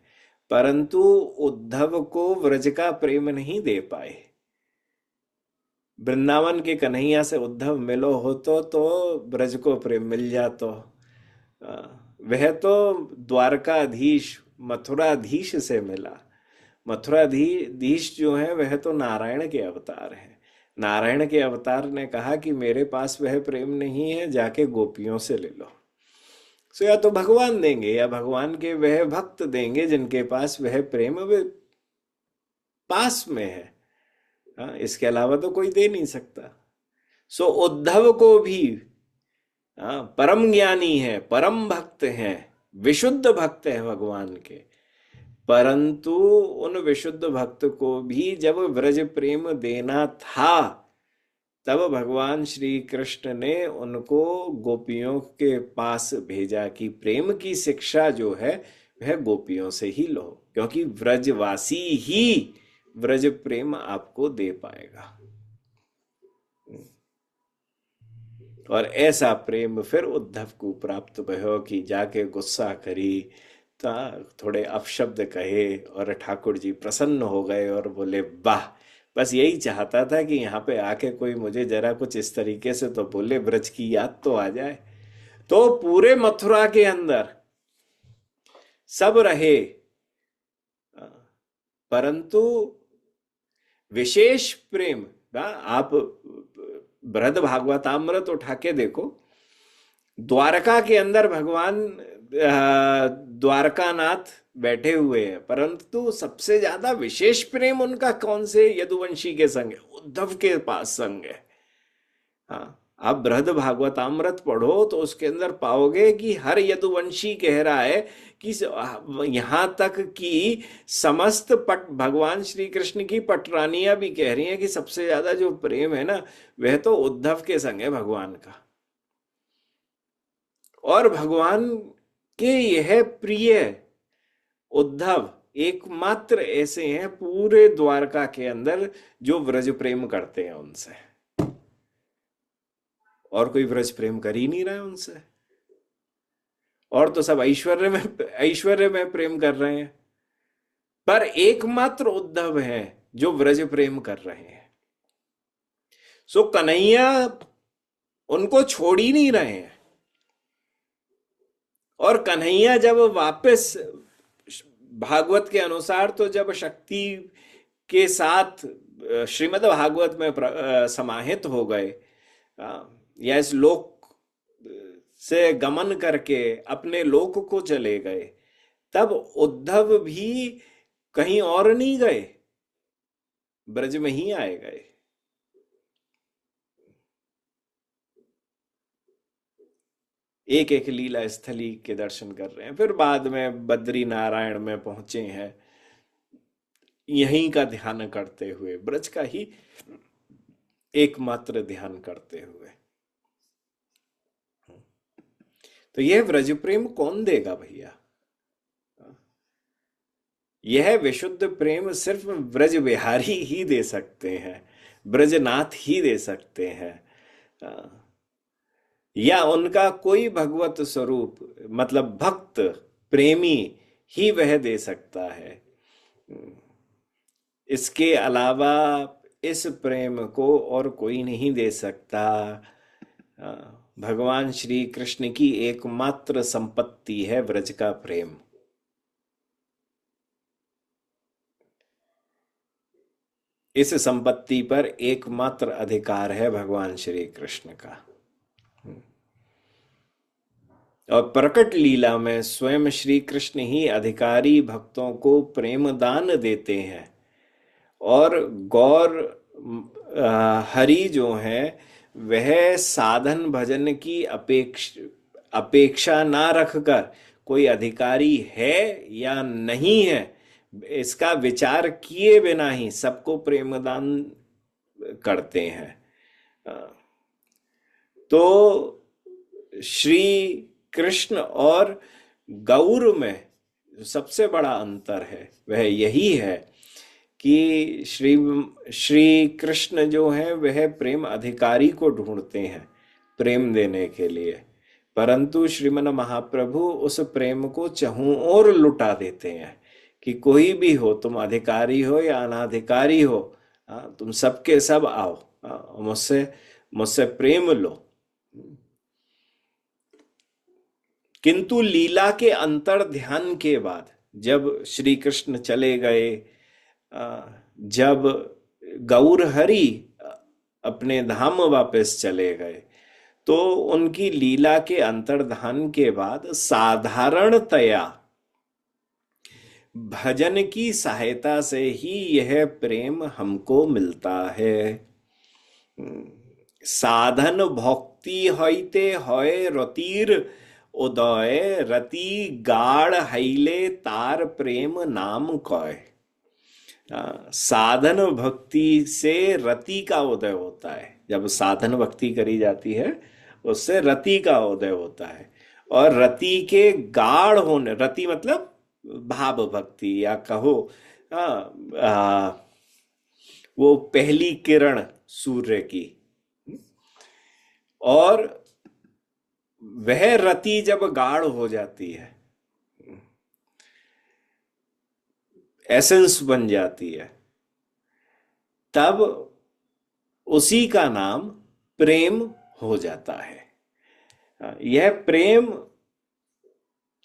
परंतु उद्धव को व्रज का प्रेम नहीं दे पाए। वृंदावन के कन्हैया से उद्धव मिलो हो तो ब्रज को प्रेम मिल जातो। वह तो द्वारकाधीश मथुराधीश से मिला। मथुराधीश जो है वह तो नारायण के अवतार हैं। नारायण के अवतार ने कहा कि मेरे पास वह प्रेम नहीं है, जाके गोपियों से ले लो। सो या तो भगवान देंगे या भगवान के वह भक्त देंगे जिनके पास वह प्रेम वे पास में है। हाँ, इसके अलावा तो कोई दे नहीं सकता। सो उद्धव को भी, हाँ, परम ज्ञानी है, परम भक्त हैं, विशुद्ध भक्त है भगवान के, परंतु उन विशुद्ध भक्त को भी जब व्रज प्रेम देना था, तब भगवान श्री कृष्ण ने उनको गोपियों के पास भेजा कि प्रेम की शिक्षा जो है वह गोपियों से ही लो, क्योंकि व्रजवासी ही व्रज प्रेम आपको दे पाएगा। और ऐसा प्रेम फिर उद्धव को प्राप्त भयो कि जाके गुस्सा करी, ता थोड़े अपशब्द कहे और ठाकुर जी प्रसन्न हो गए और बोले वाह, बस यही चाहता था कि यहाँ पे आके कोई मुझे जरा कुछ इस तरीके से तो बोले, ब्रज की याद तो आ जाए। तो पूरे मथुरा के अंदर सब रहे, परंतु विशेष प्रेम ना, आप बृहद भागवतामृत उठा के देखो, द्वारका के अंदर भगवान द्वारकानाथ बैठे हुए हैं, परंतु सबसे ज्यादा विशेष प्रेम उनका कौन से यदुवंशी के संग है? उद्धव के पास संग है। हाँ, आप बृहद भागवतामृत पढ़ो तो उसके अंदर पाओगे कि हर यदुवंशी कह रहा है कि यहां तक कि समस्त पट भगवान श्री कृष्ण की पटरानियां भी कह रही हैं कि सबसे ज्यादा जो प्रेम है ना वह तो उद्धव के संग है भगवान का। और भगवान के यह प्रिय उद्धव एकमात्र ऐसे हैं पूरे द्वारका के अंदर जो व्रज प्रेम करते हैं उनसे, और कोई व्रज प्रेम कर ही नहीं रहा है उनसे। और तो सब ऐश्वर्य में प्रेम कर रहे हैं, पर एकमात्र उद्धव है जो व्रज प्रेम कर रहे हैं। सो कन्हैया उनको छोड़ ही नहीं रहे हैं। और कन्हैया जब वापस भागवत के अनुसार तो जब शक्ति के साथ श्रीमद् भागवत में समाहित हो गए, या इस लोक से गमन करके अपने लोक को चले गए, तब उद्धव भी कहीं और नहीं गए, ब्रज में ही आए गए। एक एक लीला स्थली के दर्शन कर रहे हैं, फिर बाद में बद्री नारायण में पहुंचे हैं, यहीं का ध्यान करते हुए, ब्रज का ही एकमात्र ध्यान करते हुए। तो यह ब्रज प्रेम कौन देगा भैया? यह विशुद्ध प्रेम सिर्फ ब्रज बिहारी ही दे सकते हैं, ब्रजनाथ ही दे सकते हैं। या उनका कोई भगवत स्वरूप, मतलब भक्त प्रेमी ही वह दे सकता है। इसके अलावा इस प्रेम को और कोई नहीं दे सकता। भगवान श्री कृष्ण की एकमात्र संपत्ति है ब्रज का प्रेम। इस संपत्ति पर एकमात्र अधिकार है भगवान श्री कृष्ण का। और प्रकट लीला में स्वयं श्री कृष्ण ही अधिकारी भक्तों को प्रेम दान देते हैं। और गौर हरि जो है वह साधन भजन की अपेक्षा ना रखकर, कोई अधिकारी है या नहीं है इसका विचार किए बिना ही सबको प्रेमदान करते हैं। तो श्री कृष्ण और गौर में सबसे बड़ा अंतर है वह यही है कि श्री कृष्ण जो है वह प्रेम अधिकारी को ढूंढते हैं प्रेम देने के लिए, परंतु श्रीमन महाप्रभु उस प्रेम को चहुं ओर लुटा देते हैं कि कोई भी हो, तुम अधिकारी हो या अनाधिकारी हो, तुम सबके सब आओ, मुझसे मुझसे प्रेम लो। किंतु लीला के अंतर ध्यान के बाद जब श्री कृष्ण चले गए, जब गौर हरि अपने धाम वापस चले गए, तो उनकी लीला के अंतर्धान के बाद साधारणतया भजन की सहायता से ही यह प्रेम हमको मिलता है। साधन भक्ति होइते होय रतिर उदय, रति गाढ़ हैले तार प्रेम नाम कय। साधन भक्ति से रति का उदय होता है। जब साधन भक्ति करी जाती है उससे रति का उदय होता है। और रति के गाढ़ होने, रति मतलब भाव भक्ति या कहो वो पहली किरण सूर्य की, और वह रति जब गाढ़ हो जाती है, एसेंस बन जाती है, तब उसी का नाम प्रेम हो जाता है। यह प्रेम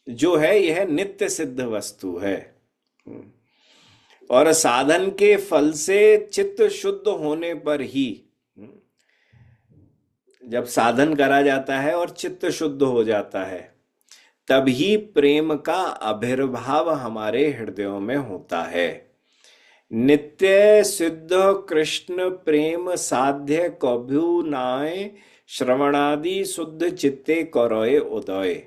जो है यह नित्य सिद्ध वस्तु है। और साधन के फल से चित्त शुद्ध होने पर ही, जब साधन करा जाता है और चित्त शुद्ध हो जाता है, तभी प्रेम का आविर्भाव हमारे हृदयों में होता है। नित्य सिद्ध कृष्ण प्रेम साध्य कभू नाय, श्रवणादि शुद्ध चित्ते करोए उदय।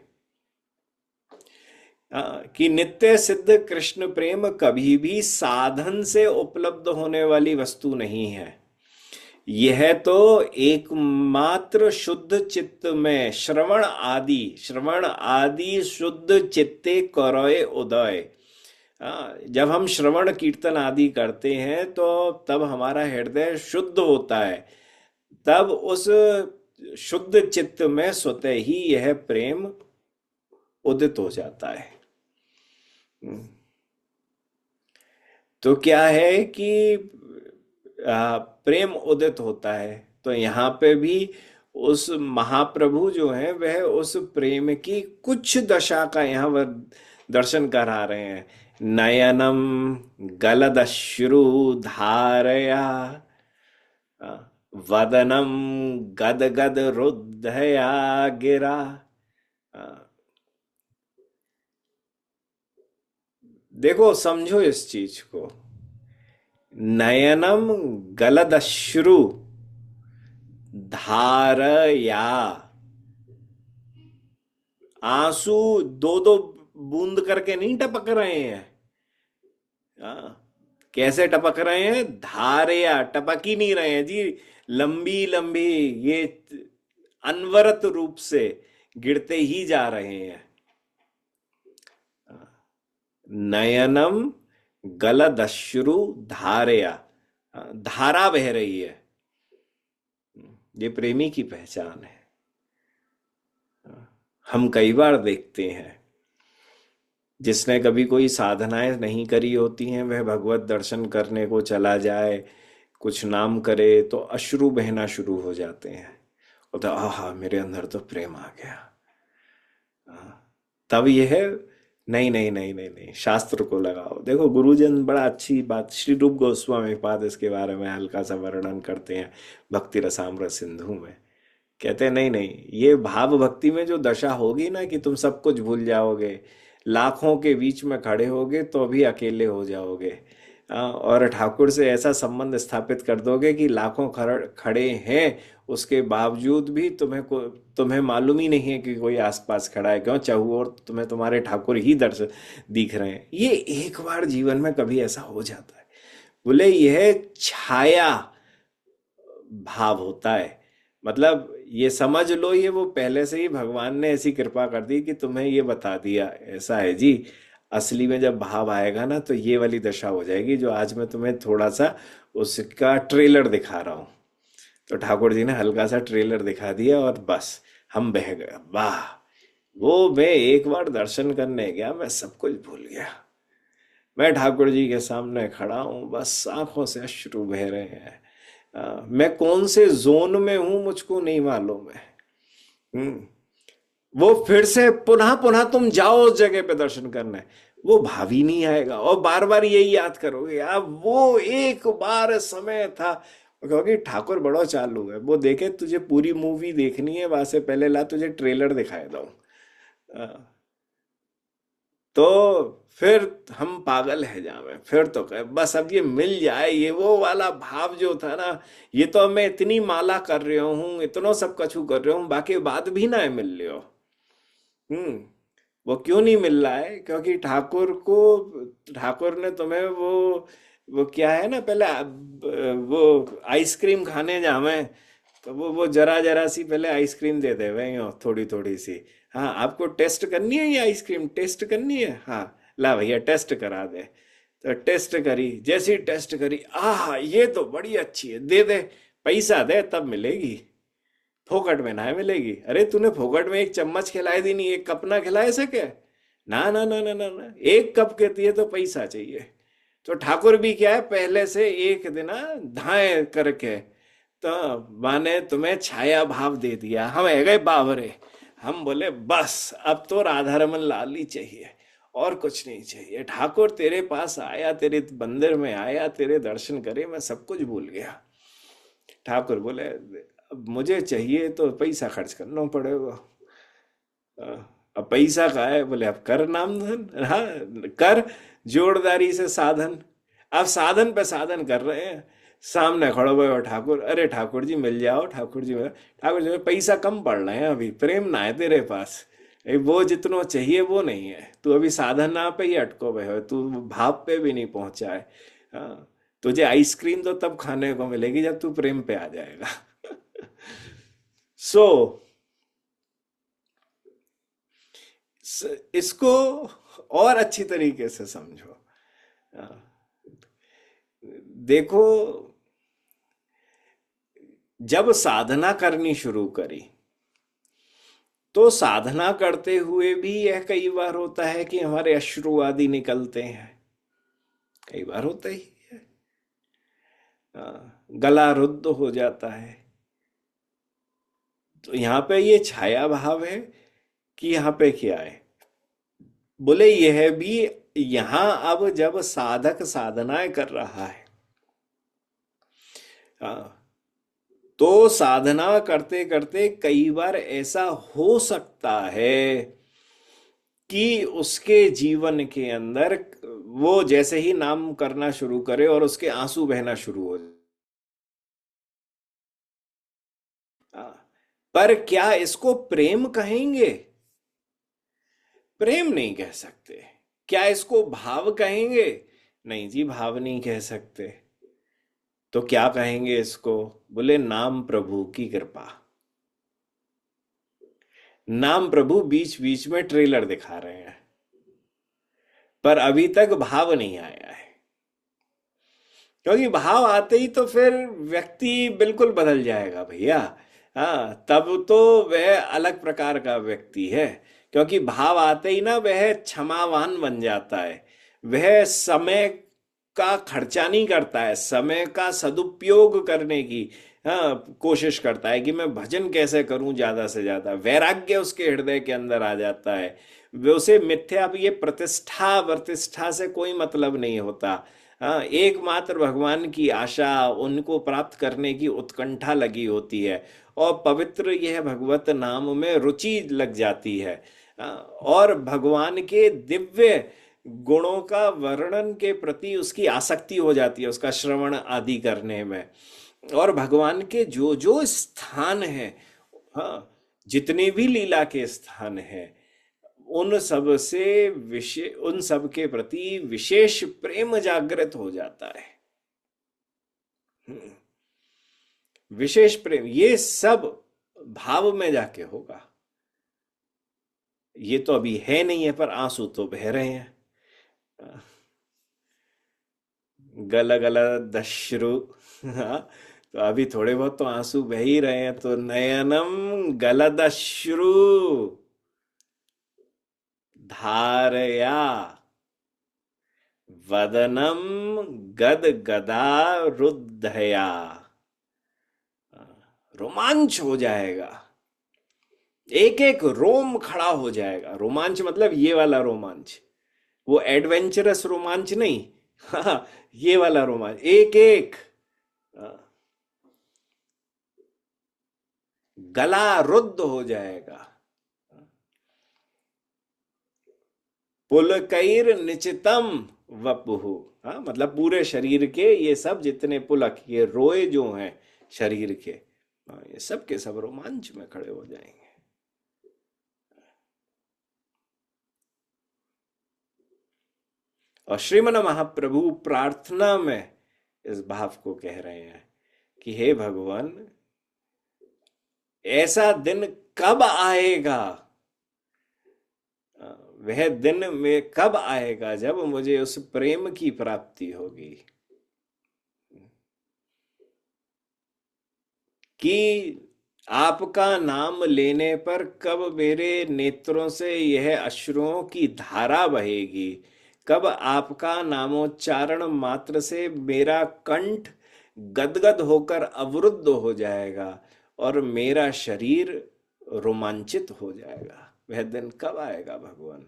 कि नित्य सिद्ध कृष्ण प्रेम कभी भी साधन से उपलब्ध होने वाली वस्तु नहीं है। यह तो एकमात्र शुद्ध चित्त में श्रवण आदि शुद्ध चित्ते करोए उदय। जब हम श्रवण कीर्तन आदि करते हैं तो तब हमारा हृदय शुद्ध होता है, तब उस शुद्ध चित्त में स्वतः ही यह प्रेम उदित हो जाता है। तो क्या है कि प्रेम उदित होता है, तो यहाँ पे भी उस महाप्रभु जो है वह उस प्रेम की कुछ दशा का यहाँ वह दर्शन करा रहे हैं। नयनम गलदश्रु धारया, वदनम गद गद रुद्धया गिरा। देखो समझो इस चीज को। नयनम गलदश्रु धारया। आंसू दो दो बूंद करके नहीं टपक रहे हैं। हाँ, कैसे टपक रहे हैं? धारया, टपक ही नहीं रहे हैं जी। लंबी लंबी, ये अनवरत रूप से गिरते ही जा रहे हैं। नयनम गलदश्रु धारया। धारा बह रही है। ये प्रेमी की पहचान है। हम कई बार देखते हैं, जिसने कभी कोई साधनाएं नहीं करी होती हैं, वह भगवत दर्शन करने को चला जाए, कुछ नाम करे तो अश्रु बहना शुरू हो जाते हैं। और तो आहा, मेरे अंदर तो प्रेम आ गया। तब यह है, नहीं नहीं नहीं नहीं नहीं, शास्त्र को लगाओ। देखो गुरुजन बड़ा अच्छी बात, श्री रूप गोस्वामी पाद इसके बारे में हल्का सा वर्णन करते हैं भक्ति रसामृत सिंधु में। कहते हैं नहीं नहीं, ये भाव भक्ति में जो दशा होगी ना, कि तुम सब कुछ भूल जाओगे, लाखों के बीच में खड़े होगे तो भी अकेले हो जाओगे। और ठाकुर से ऐसा संबंध स्थापित कर दोगे कि लाखों खड़े हैं, उसके बावजूद भी तुम्हें मालूम ही नहीं है कि कोई आसपास खड़ा है। क्यों? चाहू और तुम्हें तुम्हारे ठाकुर ही दर्श दिख रहे हैं। ये एक बार जीवन में कभी ऐसा हो जाता है। बोले यह छाया भाव होता है। मतलब ये समझ लो, ये वो पहले से ही भगवान ने ऐसी कृपा कर दी कि तुम्हें ये बता दिया ऐसा है जी। असली में जब भाव आएगा ना, तो ये वाली दशा हो जाएगी जो आज मैं तुम्हें थोड़ा सा उसका ट्रेलर दिखा रहा हूँ। तो ठाकुर जी ने हल्का सा ट्रेलर दिखा दिया और बस हम बह गए। वाह! वो मैं एक बार दर्शन करने गया, मैं सब कुछ भूल गया। मैं ठाकुर जी के सामने खड़ा हूँ, बस आंखों से अश्रु बह रहे हैं। मैं कौन से जोन में हूं मुझको नहीं मालूम है। हम्म। वो फिर से पुनः पुनः तुम जाओ उस जगह पे दर्शन करने, वो भाव ही नहीं आएगा। और बार बार यही याद करोगे, यार वो एक बार समय था। क्योंकि ठाकुर बड़ो चालू है, वो देखे तुझे पूरी मूवी देखनी है, वहां से पहले ला तुझे ट्रेलर दिखाए दो। तो फिर हम पागल है जावे, फिर तो कहे बस अब ये मिल जाए, ये वो वाला भाव जो था ना। ये तो मैं इतनी माला कर रहा हूँ, इतना सब कछु कर रहा हूँ, बाकी बात भी ना है मिल रही हो। हम्म। वो क्यों नहीं मिल रहा है? क्योंकि ठाकुर ने तुम्हें वो क्या है ना, पहले वो आइसक्रीम खाने जावे, तो वो जरा जरा सी पहले आइसक्रीम दे दे भाई, थोड़ी थोड़ी सी। हाँ, आपको टेस्ट करनी है, ये आइसक्रीम टेस्ट करनी है, हाँ ला भैया टेस्ट करा दे। तो टेस्ट करी, जैसी टेस्ट करी, आह ये तो बड़ी अच्छी है, दे दे, पैसा दे तब मिलेगी, फोकट में ना मिलेगी। अरे तूने फोकट में एक चम्मच खिलाई दी नहीं, एक कप ना खिलाए सके? ना ना ना ना ना ना, एक कप कहती है तो पैसा चाहिए। तो ठाकुर भी क्या है, पहले से एक दिन धाए करके तो माने तुम्हें छाया भाव दे दिया। हम है गए बावरे, हम बोले बस अब तो राधा रमन लाल ही चाहिए, और कुछ नहीं चाहिए। ठाकुर तेरे पास आया, तेरे मंदिर में आया, तेरे दर्शन करे, मैं सब कुछ भूल गया। ठाकुर बोले अब मुझे चाहिए तो पैसा खर्च करना पड़ेगा। अ, अब पैसा का है? बोले अब कर नाम धन, हाँ कर जोरदारी से साधन। अब साधन पे साधन कर रहे हैं। सामने खड़ो हुए ठाकुर, अरे ठाकुर जी मिल जाओ, ठाकुर जी ठाकुर जी पैसा कम पड़ रहे हैं, अभी प्रेम ना है तेरे पास, वो जितना चाहिए वो नहीं है, तू अभी साधना पे ही अटको हुए हो, तू भाव पे भी नहीं पहुंचा है। हाँ, तुझे आइसक्रीम तो तब खाने को मिलेगी जब तू प्रेम पे आ जाएगा। सो इसको और अच्छी तरीके से समझो। हाँ, देखो, जब साधना करनी शुरू करी, तो साधना करते हुए भी यह कई बार होता है कि हमारे अश्रु आदि निकलते हैं। कई बार होता ही है। गला रुद्ध हो जाता है। तो यहाँ पे ये छाया भाव है कि यहाँ पे क्या है? बोले यह भी यहाँ, अब जब साधक साधनाएं कर रहा है, तो साधना करते करते कई बार ऐसा हो सकता है कि उसके जीवन के अंदर वो जैसे ही नाम करना शुरू करे और उसके आंसू बहना शुरू हो जाए। हाँ, पर क्या इसको प्रेम कहेंगे? प्रेम नहीं कह सकते। क्या इसको भाव कहेंगे? नहीं जी, भाव नहीं कह सकते। तो क्या कहेंगे इसको? बोले नाम प्रभु की कृपा। नाम प्रभु बीच बीच में ट्रेलर दिखा रहे हैं, पर अभी तक भाव नहीं आया है। क्योंकि भाव आते ही तो फिर व्यक्ति बिल्कुल बदल जाएगा भैया। हाँ, तब तो वह अलग प्रकार का व्यक्ति है। क्योंकि भाव आते ही ना वह क्षमावान बन जाता है। वह समय का खर्चा नहीं करता है, समय का सदुपयोग करने की कोशिश करता है कि मैं भजन कैसे करूं ज्यादा से ज्यादा। वैराग्य उसके हृदय के अंदर आ जाता है। वे उसे मिथ्या, अब ये प्रतिष्ठा प्रतिष्ठा से कोई मतलब नहीं होता। हाँ, एकमात्र भगवान की आशा, उनको प्राप्त करने की उत्कंठा लगी होती है। और पवित्र यह भगवत नाम में रुचि लग जाती है। और भगवान के दिव्य गुणों का वर्णन के प्रति उसकी आसक्ति हो जाती है, उसका श्रवण आदि करने में। और भगवान के जो जो स्थान है, हाँ, जितने भी लीला के स्थान हैं, उन सब से विशेष, उन सब के प्रति विशेष प्रेम जागृत हो जाता है। हम्म, विशेष प्रेम, ये सब भाव में जाके होगा। ये तो अभी है नहीं है, पर आंसू तो बह रहे हैं। गल गल दश्रु। हाँ, तो अभी थोड़े बहुत तो आंसू बह ही रहे हैं। तो नयनम गलदश्रु धारया वदनम गद गदा रुद्धया। रोमांच हो जाएगा, एक एक रोम खड़ा हो जाएगा। रोमांच मतलब ये वाला रोमांच, वो एडवेंचरस रोमांच नहीं। हाँ, ये वाला रोमांच, एक एक गला रुद्ध हो जाएगा। पुलकैर निचितम वपुहु। हाँ, मतलब पूरे शरीर के ये सब जितने पुलक, ये रोए जो हैं शरीर के, हाँ, ये सब के सब रोमांच में खड़े हो जाएंगे। और श्रीमन महाप्रभु प्रार्थना में इस भाव को कह रहे हैं कि हे भगवान, ऐसा दिन कब आएगा, वह दिन में कब आएगा जब मुझे उस प्रेम की प्राप्ति होगी कि आपका नाम लेने पर कब मेरे नेत्रों से यह अश्रुओं की धारा बहेगी, कब आपका नामोच्चारण मात्र से मेरा कंठ गदगद होकर अवरुद्ध हो जाएगा और मेरा शरीर रोमांचित हो जाएगा। वह दिन कब आएगा भगवान?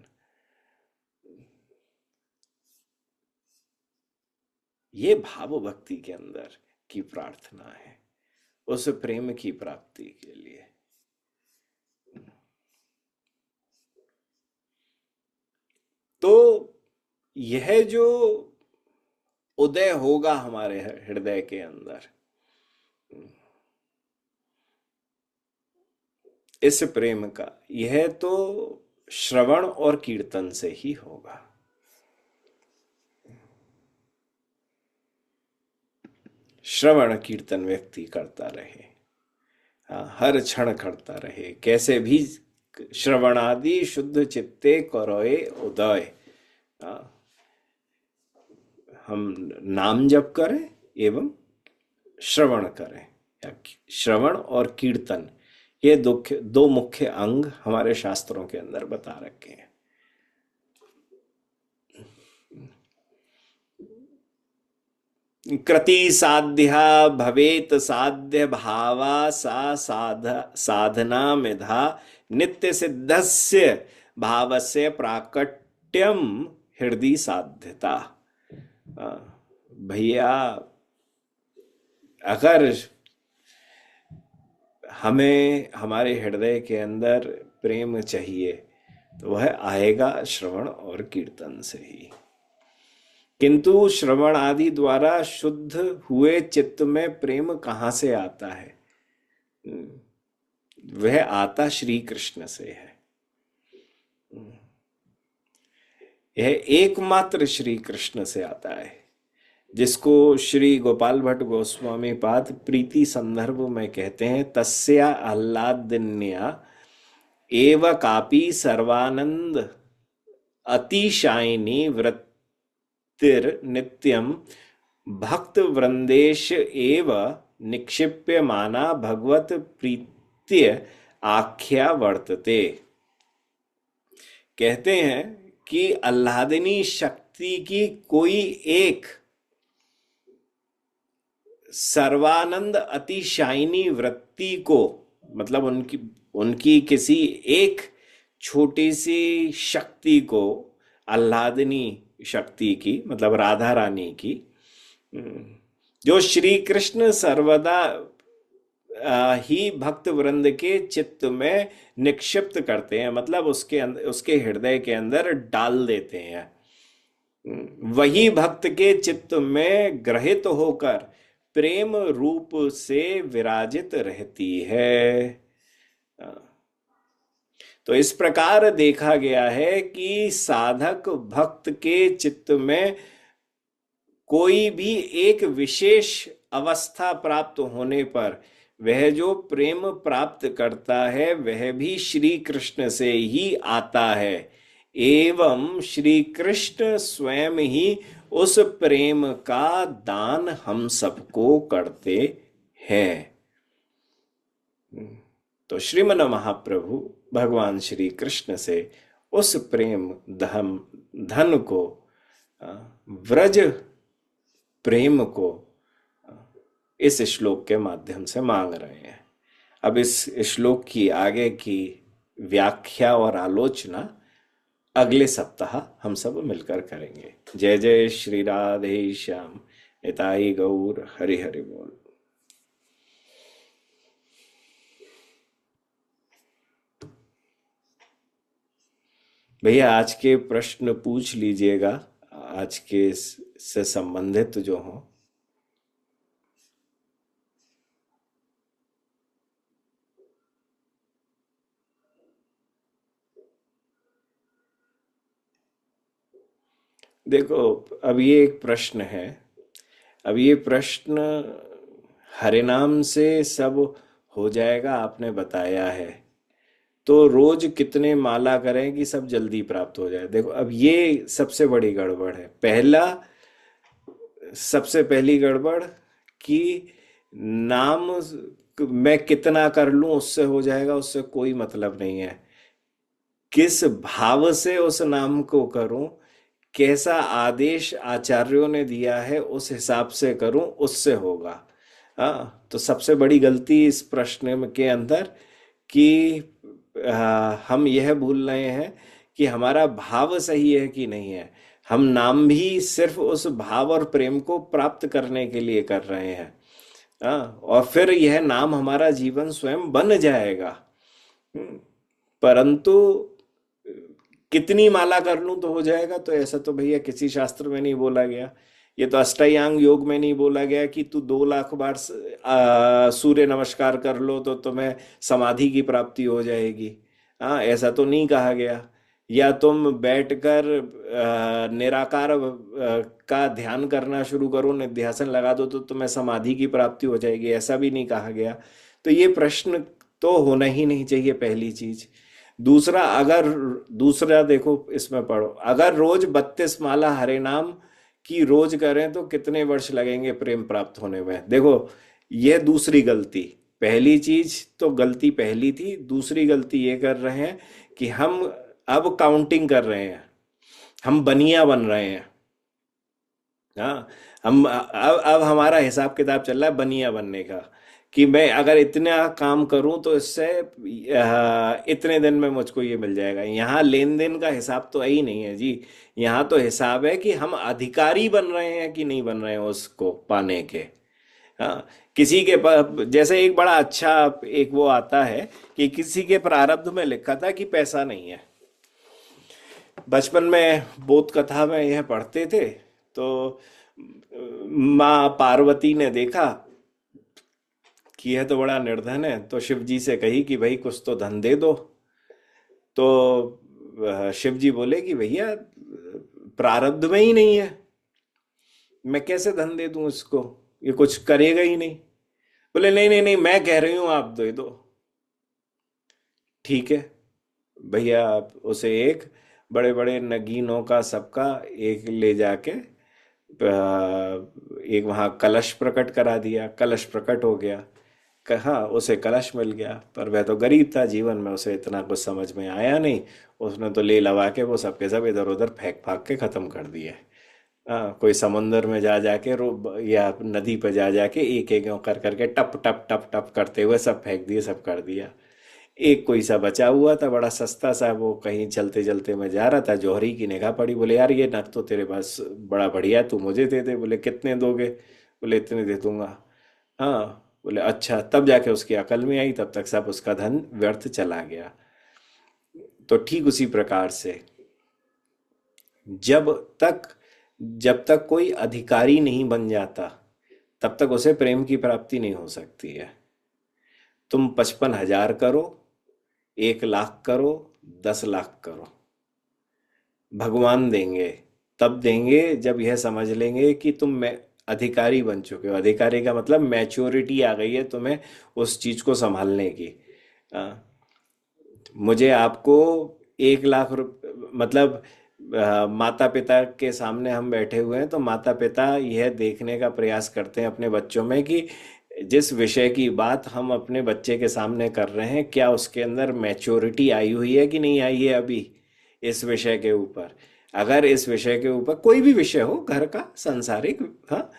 ये भाव भक्ति के अंदर की प्रार्थना है, उस प्रेम की प्राप्ति के लिए। तो यह जो उदय होगा हमारे हृदय के अंदर, इस प्रेम का, यह तो श्रवण और कीर्तन से ही होगा। श्रवण कीर्तन व्यक्ति करता रहे, हाँ, हर क्षण करता रहे, कैसे भी श्रवणादि शुद्ध चित्ते करोए उदय। हाँ, हम नाम जप करें एवं श्रवण करें, या श्रवण और कीर्तन, ये दो मुख्य अंग हमारे शास्त्रों के अंदर बता रखे हैं। कृति साध्या भवेत साध्य भावा सा साधना मेधा नित्य सिद्धस्य भावस्य प्राकट्यम हृदय साध्यता। भैया, अगर हमें हमारे हृदय के अंदर प्रेम चाहिए तो वह आएगा श्रवण और कीर्तन से ही। किंतु श्रवण आदि द्वारा शुद्ध हुए चित्त में प्रेम कहाँ से आता है? वह आता श्री कृष्ण से है। यह एकमात्र श्री कृष्ण से आता है, जिसको श्री गोपाल भट्ट गोस्वामी पाद प्रीति संदर्भ में कहते हैं, तस्या आह्लादन्या एव कापि सर्वानंद अतिशायिनी वृत्तिर नित्यम भक्त वृंदेश एव निक्षिप्यमाना भगवत प्रीत्य आख्या वर्तते। कहते हैं कि आह्लादनी शक्ति की कोई एक सर्वानंद अतिशायिनी वृत्ति को, मतलब उनकी उनकी किसी एक छोटी सी शक्ति को, आह्लादनी शक्ति की मतलब राधा रानी की, जो श्री कृष्ण सर्वदा ही भक्त वृंद के चित्त में निक्षिप्त करते हैं, मतलब उसके हृदय के अंदर डाल देते हैं, वही भक्त के चित्त में ग्रहित होकर प्रेम रूप से विराजित रहती है। तो इस प्रकार देखा गया है कि साधक भक्त के चित्त में कोई भी एक विशेष अवस्था प्राप्त होने पर वह जो प्रेम प्राप्त करता है वह भी श्री कृष्ण से ही आता है, एवं श्री कृष्ण स्वयं ही उस प्रेम का दान हम सबको करते हैं। तो श्रीमन महाप्रभु भगवान श्री कृष्ण से उस प्रेम धन को, व्रज प्रेम को इस श्लोक के माध्यम से मांग रहे हैं। अब इस श्लोक की आगे की व्याख्या और आलोचना अगले सप्ताह हम सब मिलकर करेंगे। जय जय श्री राधे श्याम, निताई गौर, हरि हरि बोल। भैया आज के प्रश्न पूछ लीजिएगा, आज के से संबंधित जो हो। देखो, अब ये एक प्रश्न है, अब ये प्रश्न हरिनाम से सब हो जाएगा आपने बताया है, तो रोज कितने माला करें कि सब जल्दी प्राप्त हो जाए। देखो, अब ये सबसे बड़ी गड़बड़ है। सबसे पहली गड़बड़ कि नाम मैं कितना कर लूं उससे हो जाएगा, उससे कोई मतलब नहीं है। किस भाव से उस नाम को करूं, कैसा आदेश आचार्यों ने दिया है उस हिसाब से करूं, उससे होगा। तो सबसे बड़ी गलती इस प्रश्न के अंदर कि हम यह भूल रहे हैं कि हमारा भाव सही है कि नहीं है। हम नाम भी सिर्फ उस भाव और प्रेम को प्राप्त करने के लिए कर रहे हैं, और फिर यह नाम हमारा जीवन स्वयं बन जाएगा। परंतु कितनी माला कर लूं तो हो जाएगा, तो ऐसा तो भैया किसी शास्त्र में नहीं बोला गया। ये तो अष्टांग योग में नहीं बोला गया कि तू 2 लाख बार सूर्य नमस्कार कर लो तो तुम्हें समाधि की प्राप्ति हो जाएगी। ऐसा तो नहीं कहा गया। या तुम बैठकर निराकार का ध्यान करना शुरू करो, निध्यासन लगा दो तो तुम्हें समाधि की प्राप्ति हो जाएगी, ऐसा भी नहीं कहा गया। तो ये प्रश्न तो होना ही नहीं चाहिए, पहली चीज। दूसरा देखो, इसमें पढ़ो, अगर रोज 32 माला हरे नाम की रोज करें तो कितने वर्ष लगेंगे प्रेम प्राप्त होने में। देखो, यह दूसरी गलती। पहली चीज तो गलती पहली थी, दूसरी गलती ये कर रहे हैं कि हम अब काउंटिंग कर रहे हैं, हम बनिया बन रहे हैं। हाँ, हम अब हमारा हिसाब किताब चल रहा है बनिया बनने का, कि मैं अगर इतना काम करूं तो इससे इतने दिन में मुझको ये मिल जाएगा। यहाँ लेन देन का हिसाब तो ही नहीं है जी। यहाँ तो हिसाब है कि हम अधिकारी बन रहे हैं कि नहीं बन रहे हैं उसको पाने के। हाँ, किसी के जैसे एक बड़ा अच्छा एक वो आता है कि किसी के प्रारब्ध में लिखा था कि पैसा नहीं है। बचपन में बोध कथा में यह पढ़ते थे, तो माँ पार्वती ने देखा कि यह तो बड़ा निर्धन है, तो शिव जी से कही कि भाई कुछ तो धन दे दो। तो शिव जी बोले कि भैया प्रारब्ध में ही नहीं है, मैं कैसे धन दे दूं इसको, ये कुछ करेगा ही नहीं। बोले नहीं नहीं नहीं, मैं कह रही हूं आप दे दो। ठीक है भैया, आप उसे एक बड़े बड़े नगीनों का सबका एक ले जाके एक वहां कलश प्रकट करा दिया, कलश प्रकट हो गया। कहा उसे कलश मिल गया, पर वह तो गरीब था, जीवन में उसे इतना कुछ समझ में आया नहीं। उसने तो ले लवा के वो सबके सब इधर उधर फेंक फाक के खत्म कर दिए। हाँ, कोई समुंदर में जा जाके रो या नदी पे जा जाके एक एक कर करके टप टप टप टप करते हुए सब फेंक दिए, सब कर दिया। एक कोई सा बचा हुआ था बड़ा सस्ता सा, वो कहीं चलते चलते में जा रहा था, जौहरी की निगाह पड़ी, बोले यार ये नग तो तेरे पास बड़ा बढ़िया है, तू मुझे दे दे। बोले कितने दोगे? बोले इतने दे दूंगा। हाँ। बोले अच्छा, तब जाके उसकी अकल में आई, तब तक सब उसका धन व्यर्थ चला गया। तो ठीक उसी प्रकार से जब तक जब तक कोई अधिकारी नहीं बन जाता, तब तक उसे प्रेम की प्राप्ति नहीं हो सकती है। तुम 55,000 करो, 1 लाख करो, 10 लाख करो, भगवान देंगे। तब देंगे जब यह समझ लेंगे कि तुम में अधिकारी बन चुके हो। अधिकारी का मतलब मैच्योरिटी आ गई है तुम्हें उस चीज को संभालने की। आ, मुझे आपको 1 लाख मतलब माता पिता के सामने हम बैठे हुए हैं, तो माता पिता यह देखने का प्रयास करते हैं अपने बच्चों में कि जिस विषय की बात हम अपने बच्चे के सामने कर रहे हैं, क्या उसके अंदर मैच्योरिटी आई हुई है कि नहीं आई है अभी इस विषय के ऊपर। अगर इस विषय के ऊपर कोई भी विषय हो, घर का, सांसारिक, हाँ,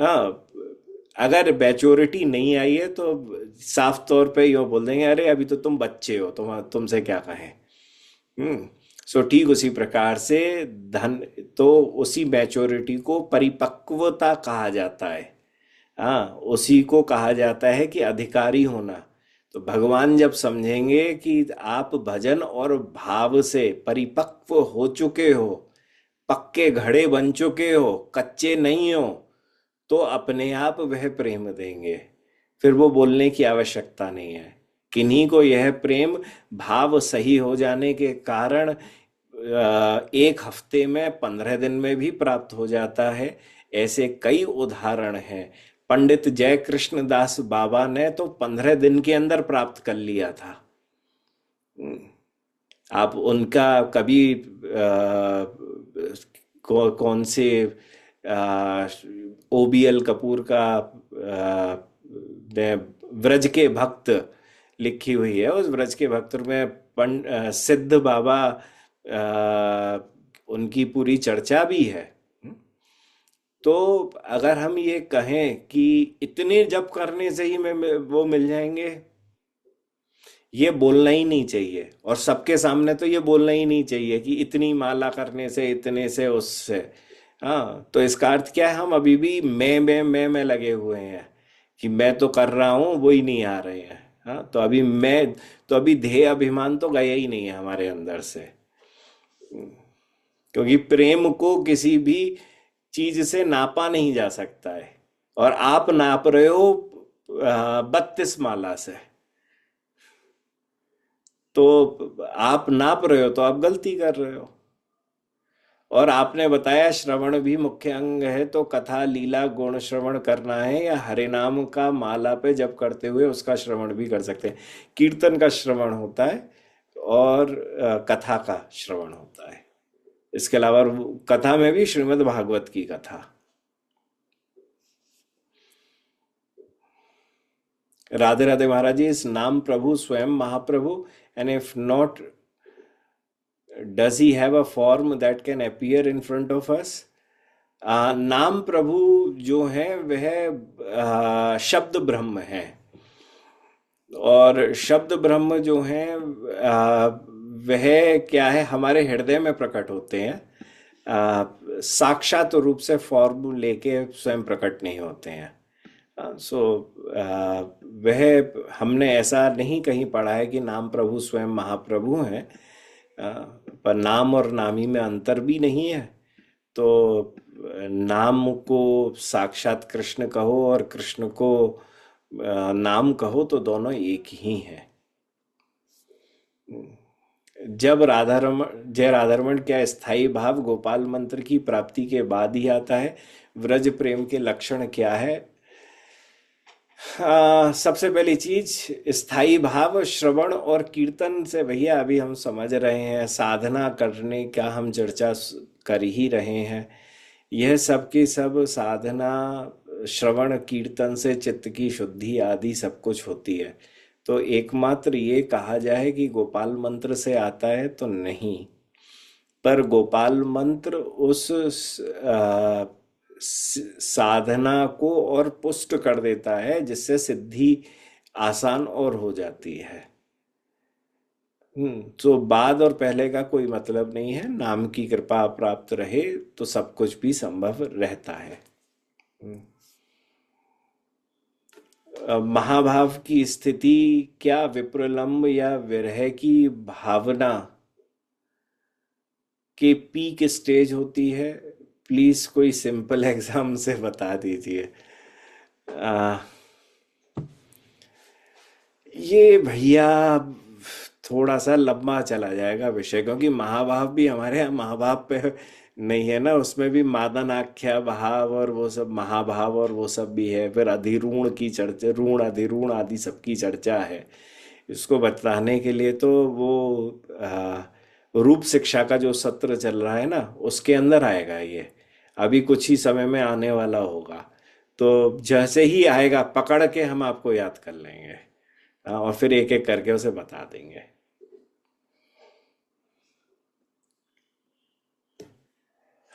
हाँ, अगर मैच्योरिटी नहीं आई है तो साफ तौर पे यूँ बोल देंगे, अरे अभी तो तुम बच्चे हो, तुमसे क्या कहें। हम्म। सो ठीक उसी प्रकार से धन, तो उसी मैच्योरिटी को परिपक्वता कहा जाता है। हाँ, उसी को कहा जाता है कि अधिकारी होना। तो भगवान जब समझेंगे कि आप भजन और भाव से परिपक्व हो चुके हो, पक्के घड़े बन चुके हो, कच्चे नहीं हो, तो अपने आप वह प्रेम देंगे। फिर वो बोलने की आवश्यकता नहीं है। किन्हीं को यह प्रेम भाव सही हो जाने के कारण 1 हफ्ते में, 15 दिन में भी प्राप्त हो जाता है। ऐसे कई उदाहरण हैं। पंडित जय कृष्ण दास बाबा ने तो 15 दिन के अंदर प्राप्त कर लिया था। आप उनका कभी कौन से ओबीएल कपूर का ने व्रज के भक्त लिखी हुई है, उस व्रज के भक्त में सिद्ध बाबा उनकी पूरी चर्चा भी है। तो अगर हम ये कहें कि इतने जप करने से ही मैं वो मिल जाएंगे, ये बोलना ही नहीं चाहिए। और सबके सामने तो ये बोलना ही नहीं चाहिए कि इतनी माला करने से, इतने से, उससे। हाँ, तो इसका अर्थ क्या है? हम अभी भी मैं लगे हुए हैं कि मैं तो कर रहा हूं, वो ही नहीं आ रहे हैं। हाँ, तो अभी ध्येय अभिमान तो गया ही नहीं है हमारे अंदर से। क्योंकि प्रेम को किसी भी चीज से नापा नहीं जा सकता है। और आप नाप रहे हो 32 माला से। तो आप नाप रहे हो तो आप गलती कर रहे हो। और आपने बताया श्रवण भी मुख्य अंग है, तो कथा लीला गुण श्रवण करना है या हरे नाम का माला पे जप करते हुए उसका श्रवण भी कर सकते हैं। कीर्तन का श्रवण होता है और कथा का श्रवण होता है। इसके अलावा कथा में भी श्रीमद् भागवत की कथा। राधे राधे महाराज जी, इस नाम प्रभु स्वयं महाप्रभु, and if not, does he have a form that can appear in front of us? नाम प्रभु जो है वह शब्द ब्रह्म है। और शब्द ब्रह्म जो है वह क्या है, हमारे हृदय में प्रकट होते हैं। साक्षात रूप से फॉर्म लेके स्वयं प्रकट नहीं होते हैं। सो वह, हमने ऐसा नहीं कहीं पढ़ा है कि नाम प्रभु स्वयं महाप्रभु हैं। पर नाम और नामी में अंतर भी नहीं है। तो नाम को साक्षात कृष्ण कहो और कृष्ण को नाम कहो तो दोनों एक ही हैं। जब राधारमण जय राधारमण क्या स्थायी भाव गोपाल मंत्र की प्राप्ति के बाद ही आता है। व्रज प्रेम के लक्षण क्या है? सबसे पहली चीज, स्थायी भाव श्रवण और कीर्तन से भैया अभी हम समझ रहे हैं, साधना करने का हम चर्चा कर ही रहे हैं। यह सब की सब साधना श्रवण कीर्तन से चित्त की शुद्धि आदि सब कुछ होती है। तो एकमात्र ये कहा जाए कि गोपाल मंत्र से आता है तो नहीं, पर गोपाल मंत्र उस साधना को और पुष्ट कर देता है, जिससे सिद्धि आसान और हो जाती है। तो बाद और पहले का कोई मतलब नहीं है। नाम की कृपा प्राप्त रहे तो सब कुछ भी संभव रहता है। महाभाव की स्थिति क्या विप्रलंब या विरह की भावना के पीक स्टेज होती है? प्लीज कोई सिंपल एग्जाम से बता दीजिए। आ, ये भैया थोड़ा सा लंबा चला जाएगा विषय, क्योंकि महाभाव भी हमारे यहाँ महाभाव पे नहीं है ना, उसमें भी मादन आख्या भाव और वो सब महाभाव और वो सब भी है। फिर अधिरूण की चर्चा, ऋण अधिरूण आदि सबकी चर्चा है। इसको बताने के लिए तो वो रूप शिक्षा का जो सत्र चल रहा है ना, उसके अंदर आएगा ये। अभी कुछ ही समय में आने वाला होगा, तो जैसे ही आएगा पकड़ के हम आपको याद कर लेंगे। और फिर एक एक करके उसे बता देंगे।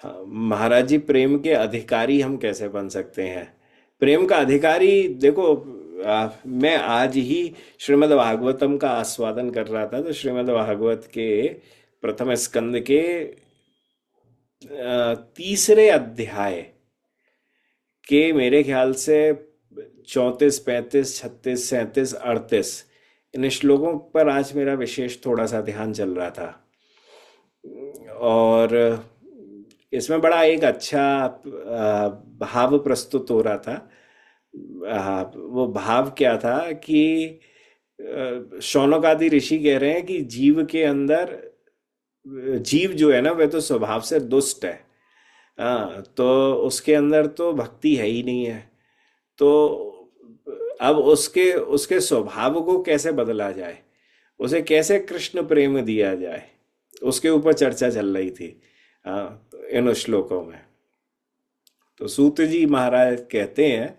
हाँ, महाराज जी, प्रेम के अधिकारी हम कैसे बन सकते हैं? प्रेम का अधिकारी देखो, मैं आज ही श्रीमद् भागवतम का आस्वादन कर रहा था, तो श्रीमद् भागवत के प्रथम स्कंद के तीसरे अध्याय के मेरे ख्याल से 34, 35, 36, 37, 38 इन श्लोकों पर आज मेरा विशेष थोड़ा सा ध्यान चल रहा था। और इसमें बड़ा एक अच्छा भाव प्रस्तुत हो रहा था। वो भाव क्या था कि शौनक आदि ऋषि कह रहे हैं कि जीव के अंदर, जीव जो है ना वह तो स्वभाव से दुष्ट है। तो उसके अंदर तो भक्ति है ही नहीं है। तो अब उसके उसके स्वभाव को कैसे बदला जाए, उसे कैसे कृष्ण प्रेम दिया जाए, उसके ऊपर चर्चा चल रही थी इन श्लोकों में। तो सूत जी महाराज कहते हैं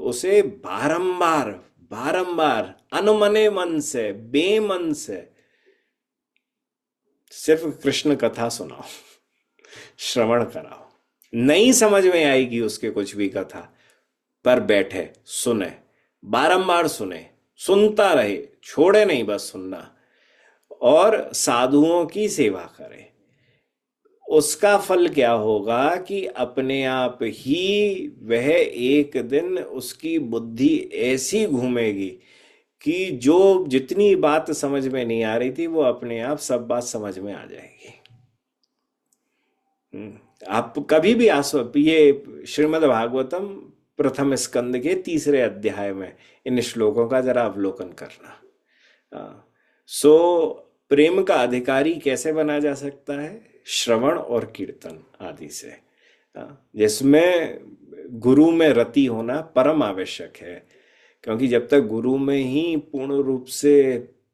उसे बारंबार बारंबार अनमने मन से, बेमन से सिर्फ कृष्ण कथा सुनाओ, श्रवण कराओ। नहीं समझ में आएगी उसके कुछ भी कथा, पर बैठे सुने, बारंबार सुने, सुनता रहे, छोड़े नहीं, बस सुनना, और साधुओं की सेवा करे। उसका फल क्या होगा कि अपने आप ही वह एक दिन उसकी बुद्धि ऐसी घूमेगी कि जो जितनी बात समझ में नहीं आ रही थी वो अपने आप सब बात समझ में आ जाएगी। आप कभी भी ये श्रीमद् भागवतम प्रथम स्कंद के तीसरे अध्याय में इन श्लोकों का जरा अवलोकन करना। सो प्रेम का अधिकारी कैसे बना जा सकता है? श्रवण और कीर्तन आदि से, जिसमें गुरु में रति होना परम आवश्यक है। क्योंकि जब तक गुरु में ही पूर्ण रूप से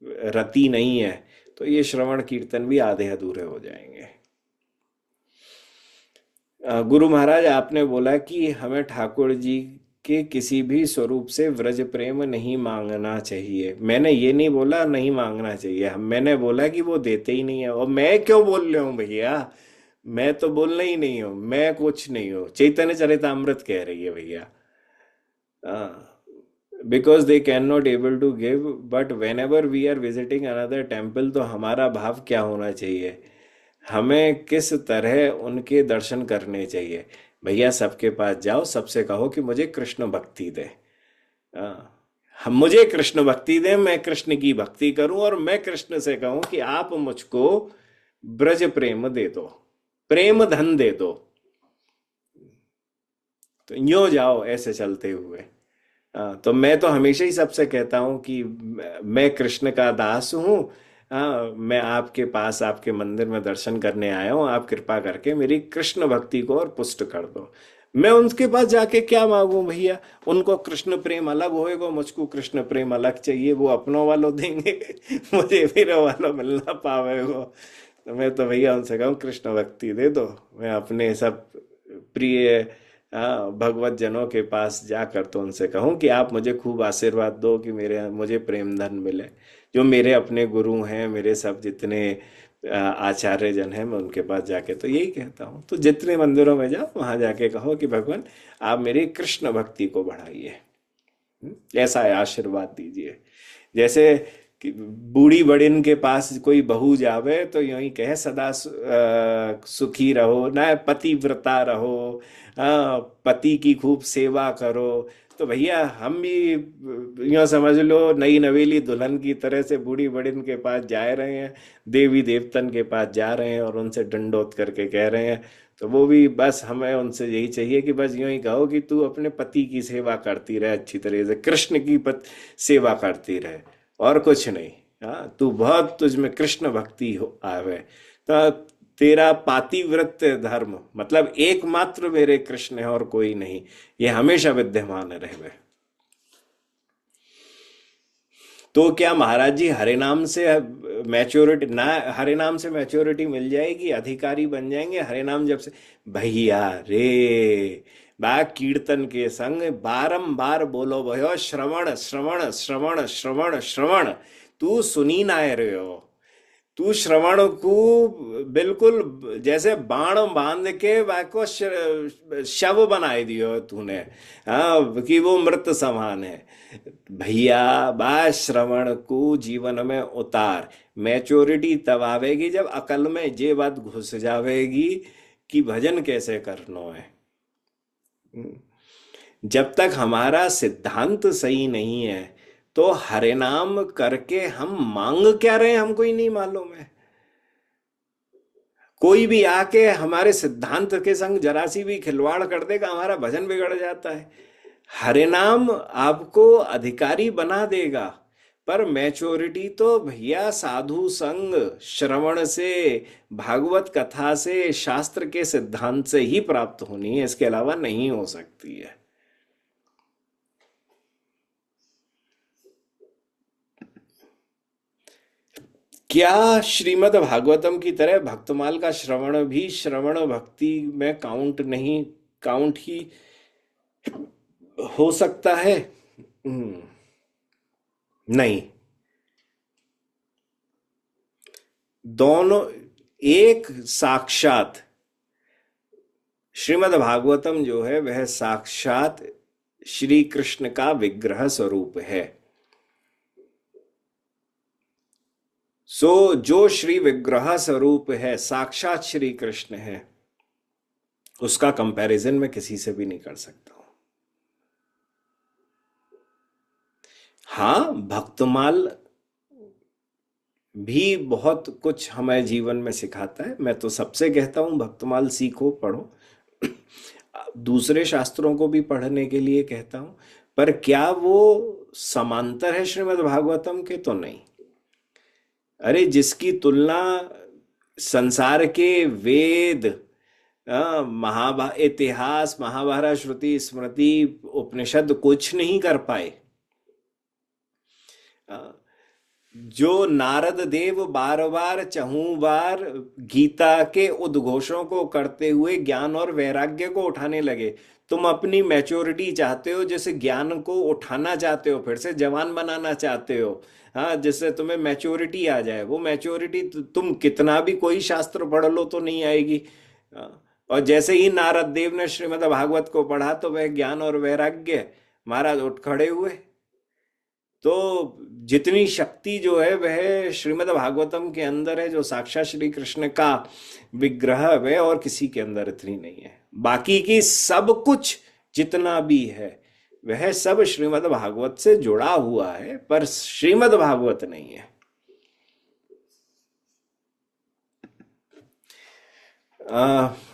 रति नहीं है तो ये श्रवण कीर्तन भी आधे अधूरे हो जाएंगे। गुरु महाराज, आपने बोला कि हमें ठाकुर जी के किसी भी स्वरूप से व्रज प्रेम नहीं मांगना चाहिए। मैंने ये नहीं बोला नहीं मांगना चाहिए, मैंने बोला कि वो देते ही नहीं है। और मैं क्यों बोल रहा हूँ भैया? मैं तो बोलना ही नहीं हूँ, मैं कुछ नहीं हूँ। चैतन्य चरितामृत कह रही है भैया, because they can not able to give, but whenever we are visiting another temple, तो हमारा भाव क्या होना चाहिए? हमें किस तरह उनके दर्शन करने चाहिए? भैया सबके पास जाओ, सबसे कहो कि मुझे कृष्ण भक्ति दे, हम मुझे कृष्ण भक्ति दे, मैं कृष्ण की भक्ति करूं, और मैं कृष्ण से कहूं कि आप मुझको ब्रज प्रेम दे दो, प्रेम धन दे दो। तो यूं जाओ ऐसे चलते हुए। तो मैं तो हमेशा ही सबसे कहता हूँ कि मैं कृष्ण का दास हूँ। हाँ, मैं आपके पास आपके मंदिर में दर्शन करने आया हूँ, आप कृपा करके मेरी कृष्ण भक्ति को और पुष्ट कर दो। मैं उनके पास जाके क्या मांगू भैया? उनको कृष्ण प्रेम अलग होएगा, मुझको कृष्ण प्रेम अलग चाहिए, वो अपनों वालों देंगे मुझे मेरे वालों मिलना पावेगा। तो मैं तो भैया उनसे कहूँ कृष्ण भक्ति दे दो। मैं अपने सब प्रिय भगवत जनों के पास जाकर तो उनसे कहूँ कि आप मुझे खूब आशीर्वाद दो कि मेरे मुझे प्रेम धन मिले। जो मेरे अपने गुरु हैं, मेरे सब जितने आचार्य जन हैं, मैं उनके पास जाके तो यही कहता हूँ। तो जितने मंदिरों में जाओ वहां जाके कहो कि भगवान आप मेरी कृष्ण भक्ति को बढ़ाइए। ऐसा है, आशीर्वाद दीजिए। जैसे कि बूढ़ी बड़िन के पास कोई बहू जावे तो यूं ही कहे सदा सुखी रहो ना, पतिव्रता रहो, पति की खूब सेवा करो। तो भैया हम भी यूं समझ लो नई नवेली दुल्हन की तरह से बूढ़ी बड़िन के पास जा रहे हैं, देवी देवतन के पास जा रहे हैं और उनसे दंडोत करके कह रहे हैं। तो वो भी बस हमें उनसे यही चाहिए कि बस यूं ही कहो कि तू अपने पति की सेवा करती रहे, अच्छी तरह से कृष्ण की सेवा करती रहे, और कुछ नहीं। हाँ, तू बहुत तुझ में कृष्ण भक्ति हो आवे तो तेरा पातिव्रत धर्म मतलब एकमात्र मेरे कृष्ण है और कोई नहीं, ये हमेशा विद्यमान रहे। तो क्या महाराज जी हरे नाम से मैच्योरिटी ना, हरे नाम से मैच्योरिटी मिल जाएगी, अधिकारी बन जाएंगे हरे नाम जब से? भैया रे, बा कीर्तन के संग बारंबार बोलो भयो श्रवण श्रवण श्रवण श्रवण श्रवण। तू सुनी ना रहे हो, तू श्रवण को बिल्कुल जैसे बाण बांध के वाको शव बनाए दियो तूने। हाँ, कि वो मृत समान है। भैया बा श्रवण को जीवन में उतार। मैच्योरिटी तब आवेगी जब अकल में ये बात घुस जावेगी कि भजन कैसे करना है। जब तक हमारा सिद्धांत सही नहीं है तो हरे नाम करके हम मांग क्या रहे हैं हमको ही नहीं मालूम है। कोई भी आके हमारे सिद्धांत के संग जरा सी भी खिलवाड़ कर देगा, हमारा भजन बिगड़ जाता है। हरे नाम आपको अधिकारी बना देगा, पर मैच्योरिटी तो भैया साधु संग श्रवण से, भागवत कथा से, शास्त्र के सिद्धांत से ही प्राप्त होनी है, इसके अलावा नहीं हो सकती है। क्या श्रीमद् भागवतम की तरह भक्तमाल का श्रवण भी श्रवण भक्ति में काउंट नहीं, काउंट ही हो सकता है? नहीं। दोनों एक साक्षात, श्रीमद् भागवतम जो है वह साक्षात श्री कृष्ण का विग्रह स्वरूप है। सो जो श्री विग्रह स्वरूप है, साक्षात श्री कृष्ण है, उसका कंपैरिजन मैं किसी से भी नहीं कर सकता हूं। हाँ, भक्तमाल भी बहुत कुछ हमें जीवन में सिखाता है। मैं तो सबसे कहता हूं भक्तमाल सीखो, पढ़ो। दूसरे शास्त्रों को भी पढ़ने के लिए कहता हूं, पर क्या वो समांतर है श्रीमद् भागवतम के? तो नहीं। अरे जिसकी तुलना संसार के वेद, इतिहास, महाभारत, श्रुति, स्मृति, उपनिषद कुछ नहीं कर पाए। जो नारद देव बार बार चहु बार गीता के उद्घोषों को करते हुए ज्ञान और वैराग्य को उठाने लगे, तुम अपनी मैच्योरिटी चाहते हो, जैसे ज्ञान को उठाना चाहते हो, फिर से जवान बनाना चाहते हो, हाँ, जिससे तुम्हें मैच्योरिटी आ जाए। वो मैच्योरिटी तुम कितना भी कोई शास्त्र पढ़ लो तो नहीं आएगी। और जैसे ही नारद देव ने श्रीमद् भागवत को पढ़ा तो वह ज्ञान और वैराग्य महाराज उठ खड़े हुए। तो जितनी शक्ति जो है वह श्रीमद् भागवतम के अंदर है, जो साक्षात श्री कृष्ण का विग्रह है, और किसी के अंदर इतनी नहीं है। बाकी की सब कुछ जितना भी है वह सब श्रीमद् भागवत से जुड़ा हुआ है, पर श्रीमद् भागवत नहीं है।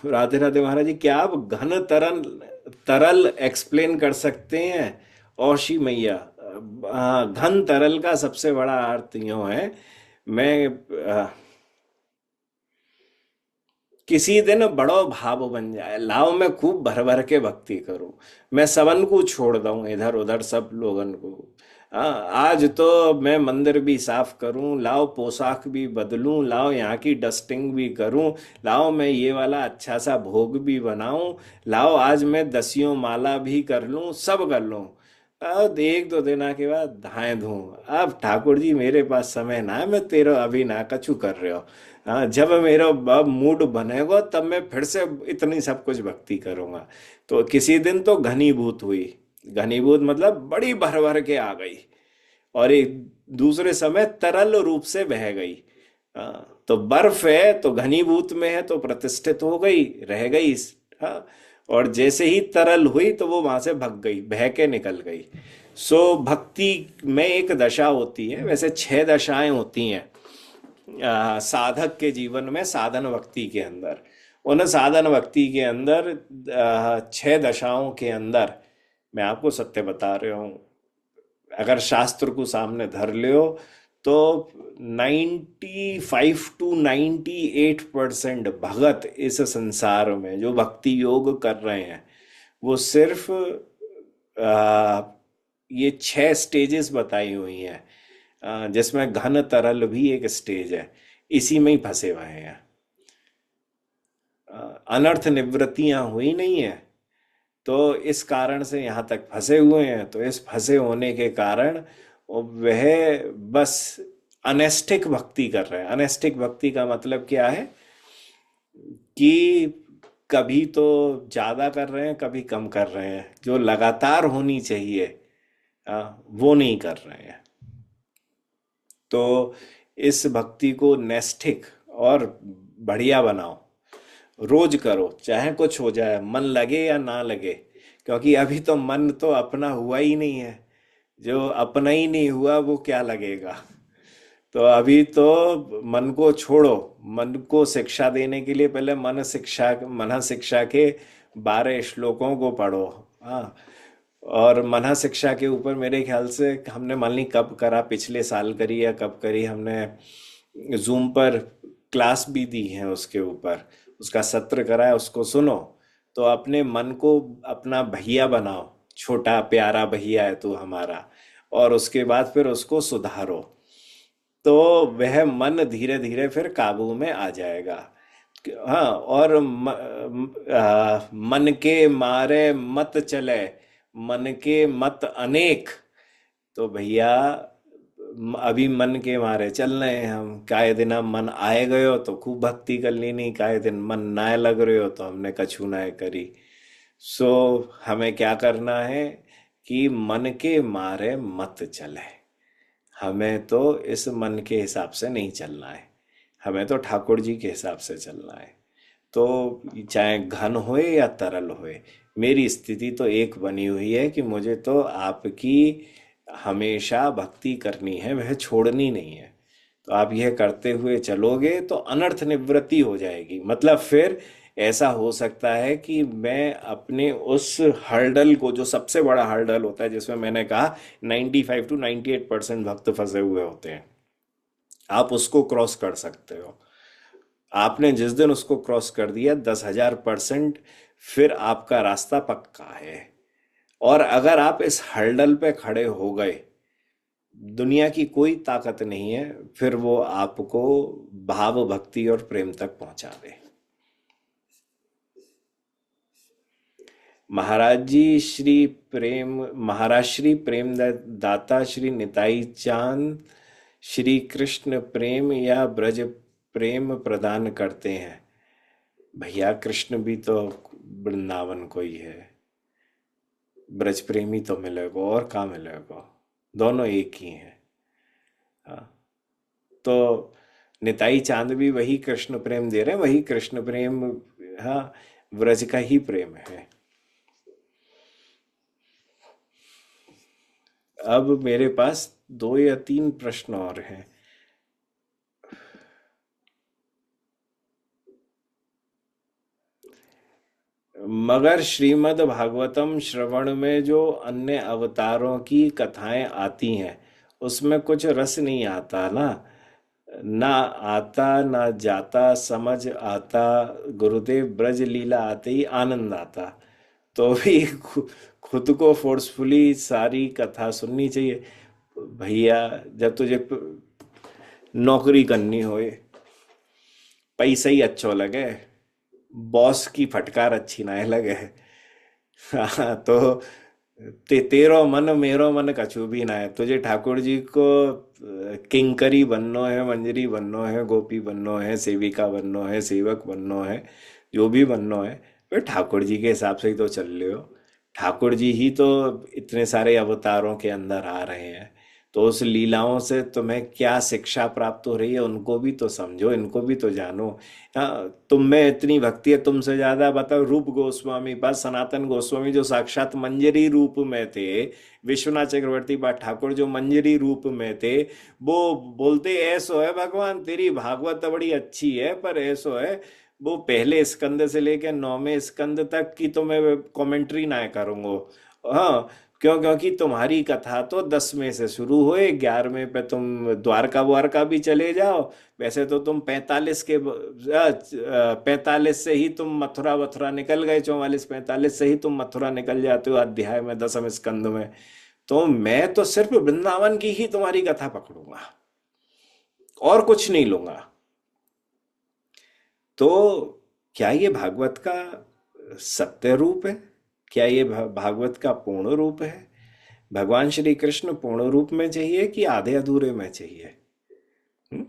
राधे राधे महाराज जी, क्या आप घन तरन तरल एक्सप्लेन कर सकते हैं औशी मैया। हाँ, घन तरल का सबसे बड़ा अर्थ यूं है। मैं किसी दिन बड़ो भाव बन जाए, लाओ मैं खूब भर भर के भक्ति करूं, मैं सबन को छोड़ दूं इधर उधर सब लोगन को। आज तो मैं मंदिर भी साफ करूं, लाओ पोशाक भी बदलूं, लाओ यहाँ की डस्टिंग भी करूं, लाओ मैं ये वाला अच्छा सा भोग भी बनाऊं, लाओ आज मैं दसियों माला भी कर लूं, सब कर लूं। अब एक दो दिन के बाद धाए धूं। अब ठाकुर जी मेरे पास समय ना है, मैं तेरा अभी ना कछु कर रहे हो। हाँ, जब मेरा मूड बनेगा तब मैं फिर से इतनी सब कुछ भक्ति करूंगा। तो किसी दिन तो घनीभूत हुई। घनीभूत मतलब बड़ी भर भर के आ गई, और एक दूसरे समय तरल रूप से बह गई। तो बर्फ है तो घनीभूत में है तो प्रतिष्ठित हो गई, रह गई। हाँ, और जैसे ही तरल हुई तो वो वहां से भग गई, बह के निकल गई। सो भक्ति में एक दशा होती है, वैसे 6 दशाएं होती हैं साधक के जीवन में, साधन भक्ति के अंदर। उन साधन भक्ति के अंदर 6 दशाओं के अंदर मैं आपको सत्य बता रहा हूँ। अगर शास्त्र को सामने धर लियो तो 95 to 98% भगत इस संसार में जो भक्ति योग कर रहे हैं, वो सिर्फ ये 6 स्टेजेस बताई हुई हैं, जिसमें घन तरल भी एक स्टेज है, इसी में ही फंसे हुए हैं। अनर्थ निवृत्तियां हुई नहीं है, तो इस कारण से यहाँ तक फंसे हुए हैं। तो इस फंसे होने के कारण वह बस अनैष्ठिक भक्ति कर रहे हैं। अनैष्ठिक भक्ति का मतलब क्या है कि कभी तो ज्यादा कर रहे हैं, कभी कम कर रहे हैं, जो लगातार होनी चाहिए वो नहीं कर रहे हैं। तो इस भक्ति को नैष्ठिक और बढ़िया बनाओ, रोज करो, चाहे कुछ हो जाए, मन लगे या ना लगे। क्योंकि अभी तो मन तो अपना हुआ ही नहीं है, जो अपना ही नहीं हुआ वो क्या लगेगा। तो अभी तो मन को छोड़ो। मन को शिक्षा देने के लिए पहले मन शिक्षा के 12 श्लोकों को पढ़ो। हाँ, और मन शिक्षा के ऊपर मेरे ख्याल से हमने मान ली कब करा, पिछले साल करी या कब करी हमने, जूम पर क्लास भी दी है उसके ऊपर, उसका सत्र करा है, उसको सुनो। तो अपने मन को अपना भैया बनाओ, छोटा प्यारा भैया है तू हमारा, और उसके बाद फिर उसको सुधारो। तो वह मन धीरे धीरे फिर काबू में आ जाएगा। हाँ, और मन के मारे मत चले, मन के मत अनेक। तो भैया अभी मन के मारे चल रहे हैं हम, काहे दिन हम मन आए गयो तो खूब भक्ति कर ली, नहीं काहे दिन मन ना लग रहे हो तो हमने कछू ना करी। सो हमें क्या करना है कि मन के मारे मत चले। हमें तो इस मन के हिसाब से नहीं चलना है, हमें तो ठाकुर जी के हिसाब से चलना है। तो चाहे घन होए या तरल होए, मेरी स्थिति तो एक बनी हुई है कि मुझे तो आपकी हमेशा भक्ति करनी है, वह छोड़नी नहीं है। तो आप यह करते हुए चलोगे तो अनर्थ निवृत्ति हो जाएगी। मतलब फिर ऐसा हो सकता है कि मैं अपने उस हर्डल को, जो सबसे बड़ा हर्डल होता है, जिसमें मैंने कहा 95 to 98% भक्त फंसे हुए होते हैं, आप उसको क्रॉस कर सकते हो। आपने जिस दिन उसको क्रॉस कर दिया 10,000%, फिर आपका रास्ता पक्का है। और अगर आप इस हर्डल पे खड़े हो गए, दुनिया की कोई ताकत नहीं है फिर वो आपको भाव भक्ति और प्रेम तक पहुंचा दे। महाराज श्री प्रेम दाता श्री निताई चांद श्री कृष्ण प्रेम या ब्रज प्रेम प्रदान करते हैं। भैया कृष्ण भी तो वृंदावन को ही है, ब्रज प्रेमी तो मिलेगा और कहाँ मिलेगा, दोनों एक ही हैं। हाँ, तो निताई चांद भी वही कृष्ण प्रेम दे रहे हैं, वही कृष्ण प्रेम। हाँ, ब्रज का ही प्रेम है। अब मेरे पास 2 या 3 प्रश्न और हैं। मगर श्रीमद् भागवतम श्रवण में जो अन्य अवतारों की कथाएं आती हैं उसमें कुछ रस नहीं आता ना। ना आता ना जाता समझ आता। गुरुदेव ब्रज लीला आते ही आनंद आता। तो भी खुद को फोर्सफुली सारी कथा सुननी चाहिए। भैया, जब तुझे नौकरी करनी होए, पैसा ही अच्छो लगे, बॉस की फटकार अच्छी ना लगे, हाँ, तो तेरो मन मेरो मन कछु भी ना है। तुझे ठाकुर जी को किंकरी बननो है, मंजरी बननो है, गोपी बननो है, सेविका बननो है, सेवक बननो है, जो भी बननो है, वे ठाकुर जी के हिसाब से ही तो चल रहे हो। ठाकुर जी ही तो इतने सारे अवतारों के अंदर आ रहे हैं। तो उस लीलाओं से तुम्हें क्या शिक्षा प्राप्त हो रही है उनको भी तो समझो, इनको भी तो जानो। हाँ, तुम में इतनी भक्ति है, तुमसे ज्यादा बताओ रूप गोस्वामी पास, सनातन गोस्वामी जो साक्षात मंजरी रूप में थे, विश्वनाथ चक्रवर्ती पास ठाकुर जो मंजरी रूप में थे, वो बोलते ऐसो है भगवान तेरी भागवत तो बड़ी अच्छी है, पर ऐसो है वो पहले स्कंद से लेकर 9वें स्कंद तक की तो मैं कमेंट्री ना करूंगा। हाँ, क्योंकि तुम्हारी कथा तो 10वें से शुरू हुए, 11वें पे तुम द्वारका वारका भी चले जाओ। वैसे तो तुम 45 से ही तुम मथुरा वथुरा निकल गए, 44 45 से ही तुम मथुरा निकल जाते हो अध्याय में, 10वें स्कंद में। तो मैं तो सिर्फ वृंदावन की ही तुम्हारी कथा पकड़ूंगा और कुछ नहीं लूंगा। तो क्या ये भागवत का सत्य रूप है? क्या ये भागवत का पूर्ण रूप है? भगवान श्री कृष्ण पूर्ण रूप में चाहिए कि आधे अधूरे में चाहिए? हम्म?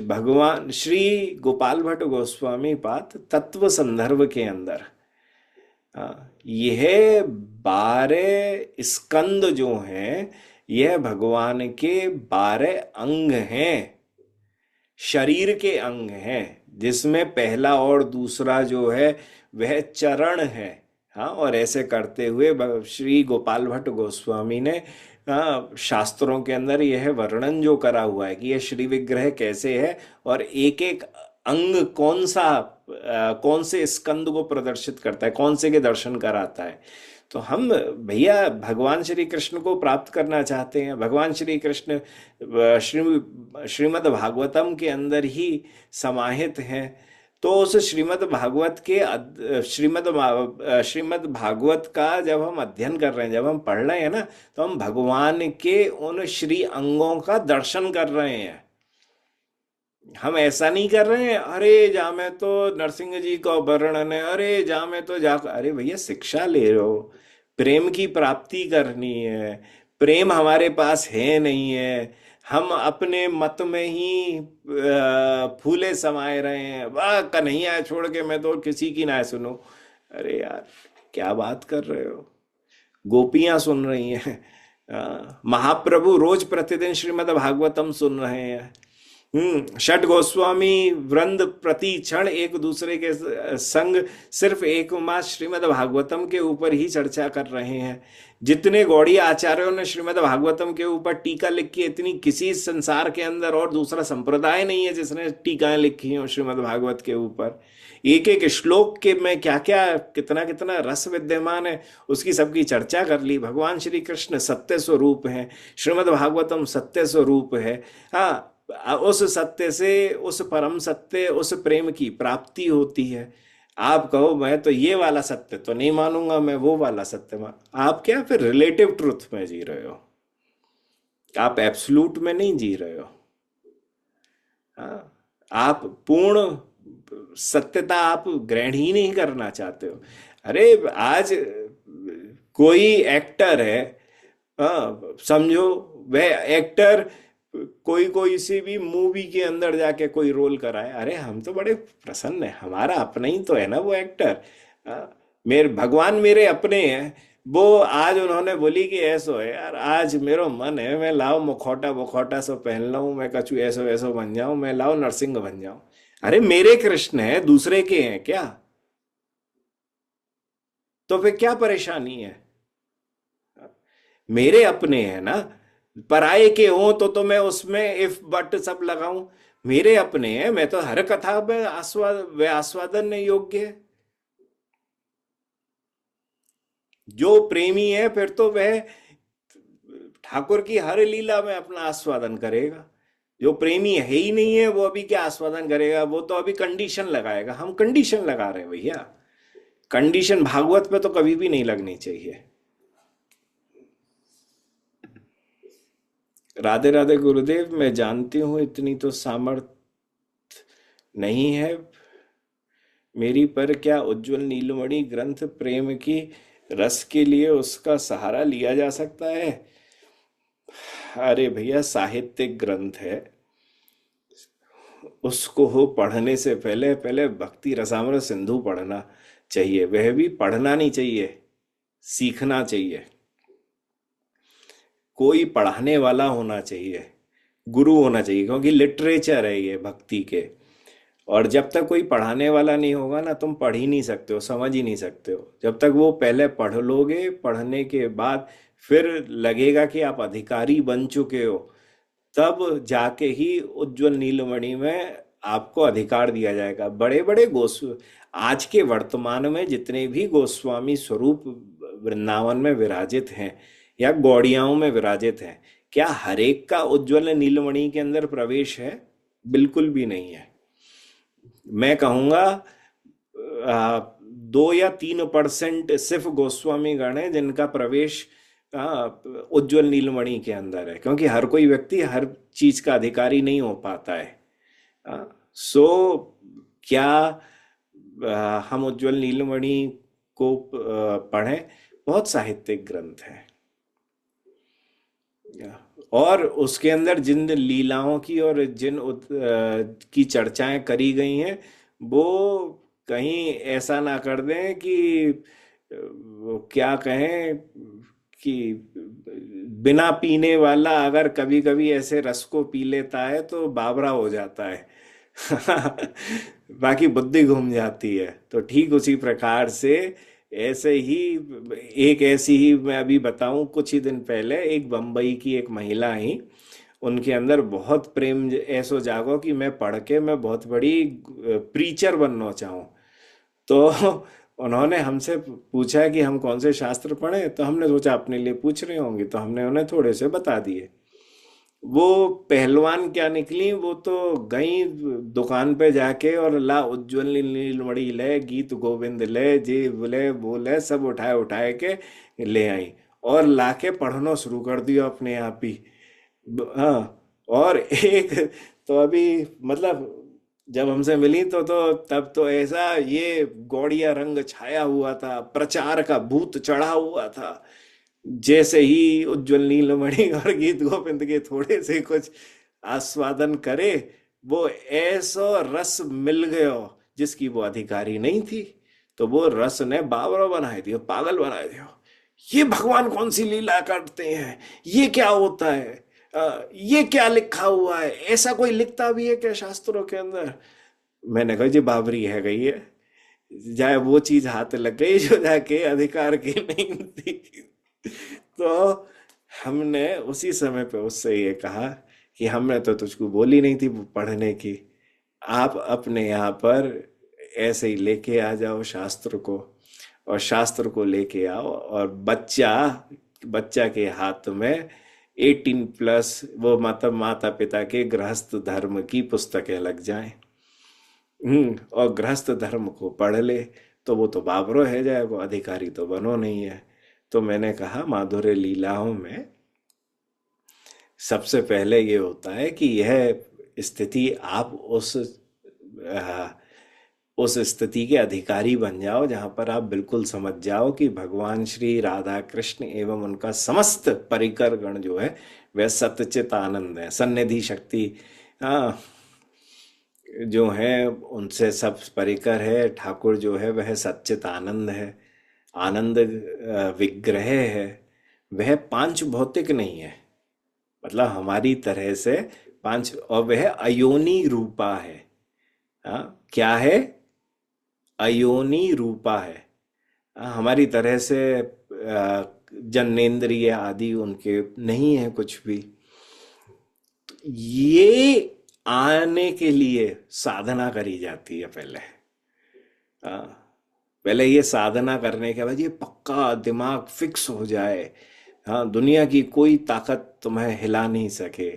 भगवान श्री गोपाल भट्ट गोस्वामी पाद तत्व संदर्भ के अंदर, यह 12 स्कंद जो हैं, यह भगवान के 12 अंग हैं, शरीर के अंग हैं, जिसमें पहला और दूसरा जो है वह चरण है। हाँ, और ऐसे करते हुए श्री गोपाल भट्ट गोस्वामी ने शास्त्रों के अंदर यह वर्णन जो करा हुआ है कि यह श्री विग्रह कैसे है और एक एक अंग कौन सा, कौन से स्कंद को प्रदर्शित करता है, कौन से के दर्शन कराता है। तो हम भैया भगवान श्री कृष्ण को प्राप्त करना चाहते हैं, भगवान श्री कृष्ण श्रीमद् भागवतम के अंदर ही समाहित हैं। तो उस श्रीमद् भागवत का जब हम अध्ययन कर रहे हैं, जब हम पढ़ रहे हैं ना, तो हम भगवान के उन श्री अंगों का दर्शन कर रहे हैं। हम ऐसा नहीं कर रहे हैं अरे जा मैं तो नरसिंह जी का वर्णन है, अरे जा मैं तो जा, अरे भैया शिक्षा ले रहे हो, प्रेम की प्राप्ति करनी है। प्रेम हमारे पास है नहीं है, हम अपने मत में ही फूले समाये रहे हैं, वाह कन्हैया छोड़ के मैं तो किसी की ना सुनूं। अरे यार, क्या बात कर रहे हो? गोपियां सुन रही हैं, महाप्रभु रोज प्रतिदिन श्रीमद् भागवतम सुन रहे हैं। षट गोस्वामी वृंद प्रति क्षण एक दूसरे के संग सिर्फ एक मास श्रीमद् भागवतम के ऊपर ही चर्चा कर रहे हैं। जितने गौड़ी आचार्यों ने श्रीमद् भागवतम के ऊपर टीका लिखी है, इतनी किसी संसार के अंदर और दूसरा संप्रदाय नहीं है जिसने टीकाएं लिखी हो श्रीमद् भागवत के ऊपर। एक एक श्लोक के में क्या क्या कितना कितना रस विद्यमान है, उसकी सबकी चर्चा कर ली। भगवान श्री कृष्ण सत्य स्वरूप है, श्रीमद् भागवतम सत्य स्वरूप है। हाँ, उस सत्य से, उस परम सत्य, उस प्रेम की प्राप्ति होती है। आप कहो मैं तो ये वाला सत्य तो नहीं मानूंगा, मैं वो वाला सत्य मान, आप क्या फिर रिलेटिव ट्रुथ में जी रहे हो, आप एब्सोल्यूट में नहीं जी रहे हो। हाँ, आप पूर्ण सत्यता आप ग्रहण ही नहीं करना चाहते हो। अरे आज कोई एक्टर है, समझो वह एक्टर कोई कोई सी भी मूवी के अंदर जाके कोई रोल कराए, अरे हम तो बड़े प्रसन्न है, हमारा अपना ही तो है ना वो एक्टर। मेरे भगवान मेरे अपने हैं। वो आज उन्होंने बोली कि ऐसो है यार, आज मेरो मन है मैं लाओ मुखौटा मुखौटा सो पहन लूं, मैं कछु ऐसो ऐसो बन जाऊं, मैं लाओ नरसिंह बन जाऊं। अरे मेरे कृष्ण है, दूसरे के हैं क्या? तो फिर क्या परेशानी है? मेरे अपने हैं ना, पराये के हो तो मैं उसमें इफ बट सब लगाऊं। मेरे अपने हैं, मैं तो हर कथा में आस्वादन योग्य है। जो प्रेमी है फिर तो वह ठाकुर की हर लीला में अपना आस्वादन करेगा। जो प्रेमी है ही नहीं है, वो अभी क्या आस्वादन करेगा? वो तो अभी कंडीशन लगाएगा। हम कंडीशन लगा रहे हैं भैया। कंडीशन भागवत पे तो कभी भी नहीं लगनी चाहिए। राधे राधे गुरुदेव, मैं जानती हूँ इतनी तो सामर्थ नहीं है मेरी, पर क्या उज्जवल नीलमणि ग्रंथ प्रेम की रस के लिए उसका सहारा लिया जा सकता है? अरे भैया, साहित्यिक ग्रंथ है, उसको हो पढ़ने से पहले पहले भक्ति रसामृत सिंधु पढ़ना चाहिए। वह भी पढ़ना नहीं चाहिए, सीखना चाहिए। कोई पढ़ाने वाला होना चाहिए, गुरु होना चाहिए, क्योंकि लिटरेचर है ये भक्ति के। और जब तक कोई पढ़ाने वाला नहीं होगा ना, तुम पढ़ ही नहीं सकते हो, समझ ही नहीं सकते हो। जब तक वो पहले पढ़ लोगे, पढ़ने के बाद फिर लगेगा कि आप अधिकारी बन चुके हो, तब जाके ही उज्जवल नीलमणि में आपको अधिकार दिया जाएगा। बड़े बड़े आज के वर्तमान में जितने भी गोस्वामी स्वरूप वृंदावन में विराजित हैं या गौड़ियाओं में विराजित हैं, क्या हर एक का उज्जवल नीलमणि के अंदर प्रवेश है? बिल्कुल भी नहीं है। मैं कहूंगा 2 या 3% सिर्फ गोस्वामी गण है जिनका प्रवेश उज्जवल नीलमणि के अंदर है, क्योंकि हर कोई व्यक्ति हर चीज का अधिकारी नहीं हो पाता है। सो क्या हम उज्जवल नीलमणि को पढ़ें? बहुत साहित्यिक ग्रंथ है। और उसके अंदर जिन लीलाओं की और जिन की चर्चाएं करी गई हैं, वो कहीं ऐसा ना कर दें कि वो क्या कहें कि बिना पीने वाला अगर कभी कभी ऐसे रस को पी लेता है तो बावरा हो जाता है। बाकी बुद्धि घूम जाती है। तो ठीक उसी प्रकार से ऐसे ही एक ऐसी ही मैं अभी बताऊं, कुछ ही दिन पहले एक बम्बई की एक महिला आई, उनके अंदर बहुत प्रेम ऐसो जागो कि मैं पढ़ के मैं बहुत बड़ी प्रीचर बनना चाहूं। तो उन्होंने हमसे पूछा कि हम कौन से शास्त्र पढ़ें, तो हमने सोचा अपने लिए पूछ रहे होंगे, तो हमने उन्हें थोड़े से बता दिए। वो पहलवान क्या निकली, वो तो गई दुकान पे जाके और ला उज्जवल नीलमणि ले, गीत गोविंद ले, जी बोले बोले सब उठाए उठाए के ले आई और लाके पढ़ना शुरू कर दिया अपने आप ही। हाँ। और एक तो अभी मतलब जब हमसे मिली तो तब तो ऐसा ये गौड़िया रंग छाया हुआ था, प्रचार का भूत चढ़ा हुआ था। जैसे ही उज्जवल नीलमणि और गीत गोविंद के थोड़े से कुछ आस्वादन करे, वो ऐसा रस मिल गयो जिसकी वो अधिकारी नहीं थी। तो वो रस ने बावरा बनाए दियो, पागल बनाए दियो। ये भगवान कौन सी लीला करते हैं? ये क्या होता है? ये क्या लिखा हुआ है? ऐसा कोई लिखता भी है क्या शास्त्रों के अंदर? मैंने कहा जी बाबरी है गई है, जाए वो चीज हाथ लग गई जो जाके अधिकार की नहीं थी। तो हमने उसी समय पे उससे ये कहा कि हमने तो तुझको बोली नहीं थी पढ़ने की। आप अपने यहाँ पर ऐसे ही लेके आ जाओ शास्त्र को, और शास्त्र को लेके आओ, और बच्चा बच्चा के हाथ में 18+ वो मतलब माता पिता के गृहस्थ धर्म की पुस्तकें लग जाएं। और गृहस्थ धर्म को पढ़ ले, तो वो तो बाबरो है जाए, वो अधिकारी तो बनो नहीं है। तो मैंने कहा माधुर्य लीलाओं में सबसे पहले ये होता है कि यह स्थिति आप उस स्थिति के अधिकारी बन जाओ जहां पर आप बिल्कुल समझ जाओ कि भगवान श्री राधा कृष्ण एवं उनका समस्त परिकर गण जो है वह सतचित आनंद है, सन्निधि शक्ति हाँ जो है उनसे सब परिकर है। ठाकुर जो है वह सच्चित आनंद है, आनंद विग्रह है। वह पांच भौतिक नहीं है, मतलब हमारी तरह से पांच, और वह अयोनी रूपा है। हाँ, क्या है? अयोनी रूपा है। हमारी तरह से जन्नेन्द्रिय आदि उनके नहीं है कुछ भी। ये आने के लिए साधना करी जाती है पहले। हाँ, पहले ये साधना करने के बाद ये पक्का दिमाग फिक्स हो जाए, हाँ, दुनिया की कोई ताकत तुम्हें हिला नहीं सके।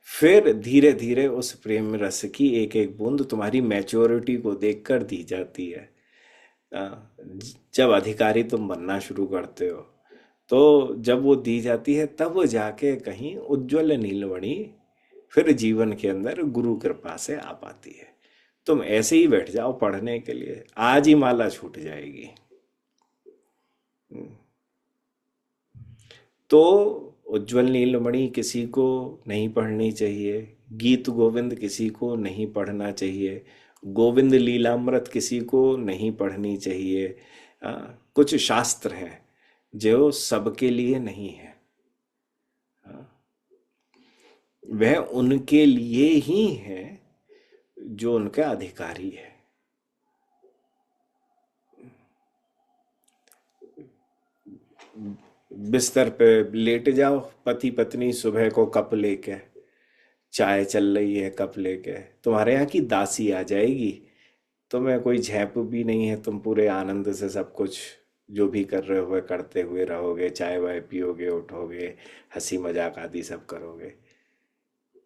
फिर धीरे धीरे उस प्रेम रस की एक एक बूंद तुम्हारी मैच्योरिटी को देखकर दी जाती है। हाँ, जब अधिकारी तुम बनना शुरू करते हो, तो जब वो दी जाती है तब वो जाके कहीं उज्ज्वल नीलमणि फिर जीवन के अंदर गुरु कृपा से आ पाती है। तुम ऐसे ही बैठ जाओ पढ़ने के लिए, आज ही माला छूट जाएगी। तो उज्ज्वल नीलमणि किसी को नहीं पढ़नी चाहिए, गीत गोविंद किसी को नहीं पढ़ना चाहिए, गोविंद लीलामृत किसी को नहीं पढ़नी चाहिए। कुछ शास्त्र हैं जो सबके लिए नहीं है, वह उनके लिए ही है जो उनका अधिकारी है। बिस्तर पे लेट जाओ, पति पत्नी सुबह को कप लेके, चाय चल रही है कप लेके, तुम्हारे यहाँ की दासी आ जाएगी, तुम्हें कोई झेप भी नहीं है, तुम पूरे आनंद से सब कुछ जो भी कर रहे हो करते हुए रहोगे, चाय वाय पियोगे, उठोगे, हंसी मजाक आदि सब करोगे।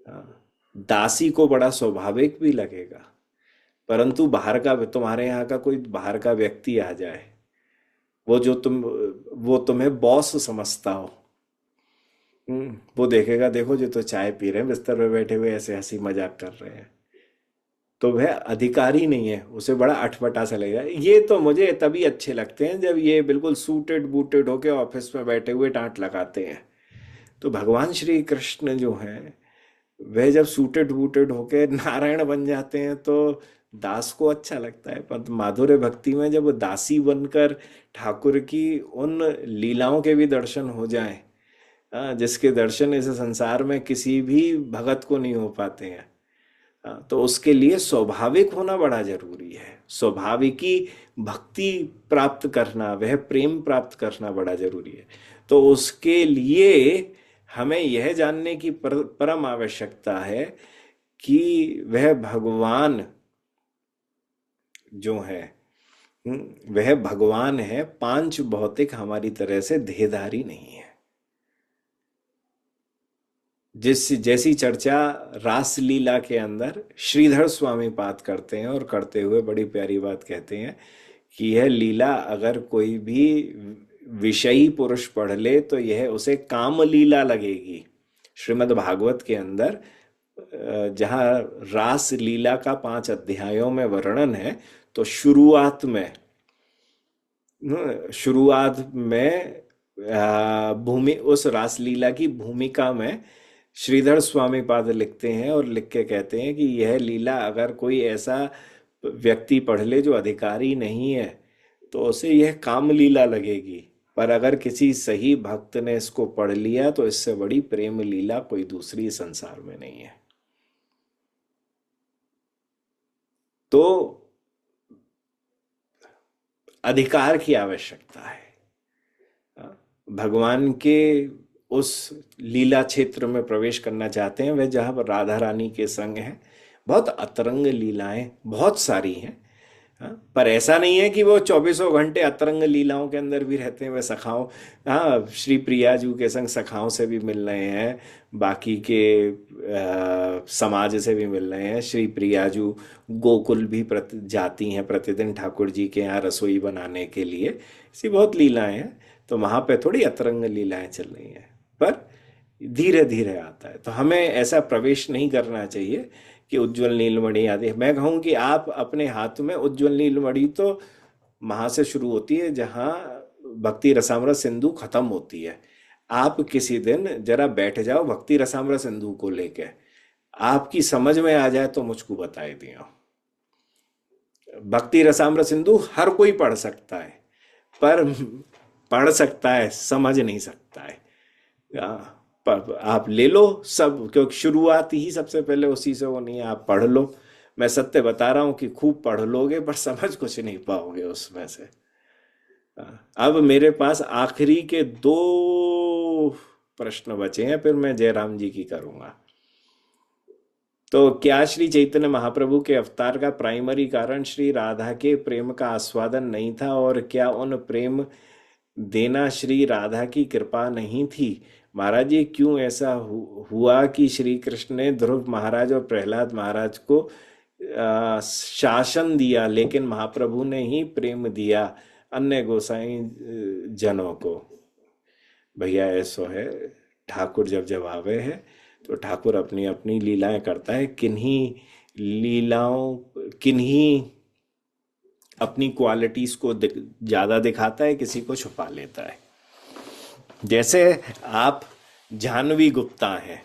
हाँ, दासी को बड़ा स्वाभाविक भी लगेगा, परंतु बाहर का, तुम्हारे यहाँ का कोई बाहर का व्यक्ति आ जाए, वो जो तुम वो तुम्हें बॉस समझता हो, वो देखेगा, देखो जो तो चाय पी रहे हैं बिस्तर पे बैठे हुए ऐसे हंसी मजाक कर रहे हैं, तो वह अधिकारी नहीं है, उसे बड़ा अटपटा सा लगेगा। ये तो मुझे तभी अच्छे लगते हैं जब ये बिल्कुल सूटेड बूटेड होके ऑफिस में बैठे हुए डांट लगाते हैं। तो भगवान श्री कृष्ण जो हैं, वह जब सूटेड बूटेड होके नारायण बन जाते हैं तो दास को अच्छा लगता है। पर माधुर्य भक्ति में जब वो दासी बनकर ठाकुर की उन लीलाओं के भी दर्शन हो जाएं, जिसके दर्शन इस संसार में किसी भी भगत को नहीं हो पाते हैं, तो उसके लिए स्वाभाविक होना बड़ा जरूरी है। स्वाभाविकी भक्ति प्राप्त करना, वह प्रेम प्राप्त करना बड़ा जरूरी है। तो उसके लिए हमें यह जानने की परम आवश्यकता है कि वह भगवान जो है, वह भगवान है, पांच भौतिक हमारी तरह से देहधारी नहीं है। जिस जैसी चर्चा रास लीला के अंदर श्रीधर स्वामी पाद करते हैं, और करते हुए बड़ी प्यारी बात कहते हैं कि यह लीला अगर कोई भी विषयी पुरुष पढ़ ले तो यह उसे काम लीला लगेगी। श्रीमद् भागवत के अंदर जहाँ रास लीला का 5 अध्यायों में वर्णन है, तो शुरुआत में भूमि उस रासलीला की भूमिका में श्रीधर स्वामी पाद लिखते हैं और लिख के कहते हैं कि यह लीला अगर कोई ऐसा व्यक्ति पढ़ ले जो अधिकारी नहीं है तो उसे यह काम लीला लगेगी, पर अगर किसी सही भक्त ने इसको पढ़ लिया तो इससे बड़ी प्रेम लीला कोई दूसरी संसार में नहीं है। तो अधिकार की आवश्यकता है। भगवान के उस लीला क्षेत्र में प्रवेश करना चाहते हैं वह जहाँ पर राधा रानी के संग है। बहुत अतरंग लीलाएं बहुत सारी हैं, पर ऐसा नहीं है कि वो 24 घंटे अतरंग लीलाओं के अंदर भी रहते हैं। वह सखाओं, हाँ, श्री प्रियाजू के संग सखाओं से भी मिल रहे हैं, बाकी के समाज से भी मिल रहे हैं। श्री प्रियाजू गोकुल भी जाती हैं प्रतिदिन ठाकुर जी के यहाँ रसोई बनाने के लिए। ऐसी बहुत लीलाएं हैं, तो वहाँ पे थोड़ी अतरंग लीलाएं चल रही हैं, पर धीरे धीरे आता है। तो हमें ऐसा प्रवेश नहीं करना चाहिए कि उज्जवल नीलमणि आदि। मैं कहूँ कि आप अपने हाथ में उज्जवल नीलमणि तो वहां से शुरू होती है जहाँ भक्ति रसामृत सिंधु खत्म होती है। आप किसी दिन जरा बैठ जाओ भक्ति रसामृत सिंधु को लेके, आपकी समझ में आ जाए तो मुझको बताए दियो। भक्ति रसामृत सिंधु हर कोई पढ़ सकता है, पर पढ़ सकता है समझ नहीं सकता है। पर आप ले लो सब, क्योंकि शुरुआत ही सबसे पहले उसी से होनी है। आप पढ़ लो, मैं सत्य बता रहा हूं कि खूब पढ़ लोगे पर समझ कुछ नहीं पाओगे उसमें से। अब मेरे पास आखिरी के 2 प्रश्न बचे हैं, फिर मैं जयराम जी की करूंगा। तो क्या श्री चैतन्य महाप्रभु के अवतार का प्राइमरी कारण श्री राधा के प्रेम का आस्वादन नहीं था, और क्या उन प्रेम देना श्री राधा की कृपा नहीं थी? महाराज जी, क्यों ऐसा हुआ कि श्री कृष्ण ने ध्रुव महाराज और प्रहलाद महाराज को शासन दिया, लेकिन महाप्रभु ने ही प्रेम दिया अन्य गोसाई जनों को? भैया ऐसो है, ठाकुर जब जब आवे है तो ठाकुर अपनी अपनी लीलाएं करता है। किन्हीं लीलाओं, किन्हीं अपनी क्वालिटीज को ज्यादा दिखाता है, किसी को छुपा लेता है। जैसे आप जाह्नवी गुप्ता हैं,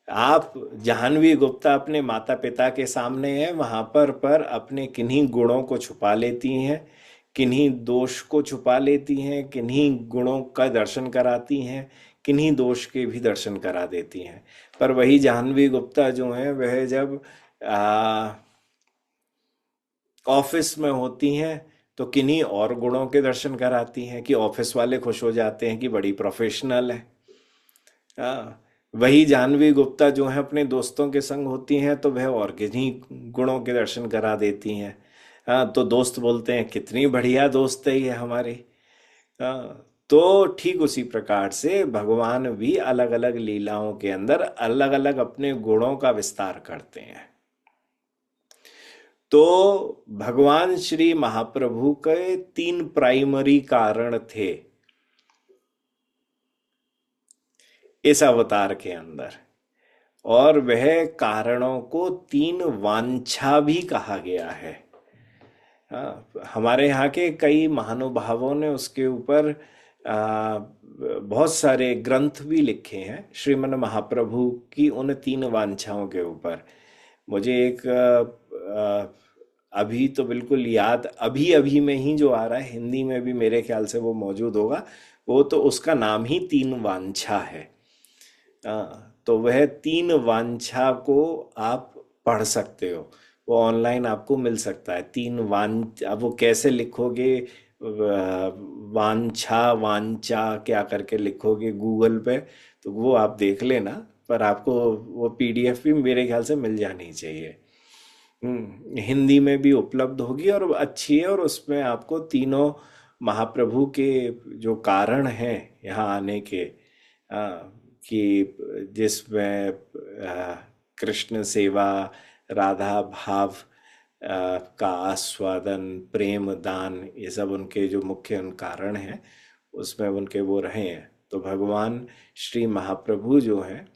आप जाह्नवी गुप्ता अपने माता पिता के सामने हैं, वहां पर अपने किन्हीं गुणों को छुपा लेती हैं, किन्हीं दोष को छुपा लेती हैं, किन्हीं गुणों का दर्शन कराती हैं, किन्हीं दोष के भी दर्शन करा देती हैं। पर वही जाह्नवी गुप्ता जो है वह जब ऑफिस में होती हैं तो किन्हीं और गुणों के दर्शन कराती हैं कि ऑफिस वाले खुश हो जाते हैं कि बड़ी प्रोफेशनल है। वही जाह्नवी गुप्ता जो है अपने दोस्तों के संग होती हैं तो वह और किन्हीं गुणों के दर्शन करा देती हैं। तो दोस्त बोलते हैं कितनी बढ़िया दोस्त है ये हमारी। तो ठीक उसी प्रकार से भगवान भी अलग अलग लीलाओं के अंदर अलग अलग अपने गुणों का विस्तार करते हैं। तो भगवान श्री महाप्रभु के 3 प्राइमरी कारण थे इस अवतार के अंदर, और वह कारणों को 3 वांछा भी कहा गया है। हमारे यहाँ के कई महानुभावों ने उसके ऊपर बहुत सारे ग्रंथ भी लिखे हैं श्रीमन महाप्रभु की उन 3 वांछाओं के ऊपर। मुझे एक अभी तो बिल्कुल याद, अभी अभी में ही जो आ रहा है, हिंदी में भी मेरे ख्याल से वो मौजूद होगा, वो तो उसका नाम ही 3 वांछा है। तो वह 3 वांछा को आप पढ़ सकते हो, वो ऑनलाइन आपको मिल सकता है। 3 वांछा, अब वो कैसे लिखोगे, वांछा वांछा क्या करके लिखोगे गूगल पे, तो वो आप देख लेना, पर आपको वो पीडीएफ भी मेरे ख्याल से मिल जानी चाहिए। हिंदी में भी उपलब्ध होगी और अच्छी है, और उसमें आपको तीनों महाप्रभु के जो कारण हैं यहाँ आने के, कि जिसमें कृष्ण सेवा, राधा भाव का आस्वादन, प्रेम दान, ये सब उनके जो मुख्य कारण हैं उसमें उनके वो रहे हैं। तो भगवान श्री महाप्रभु जो हैं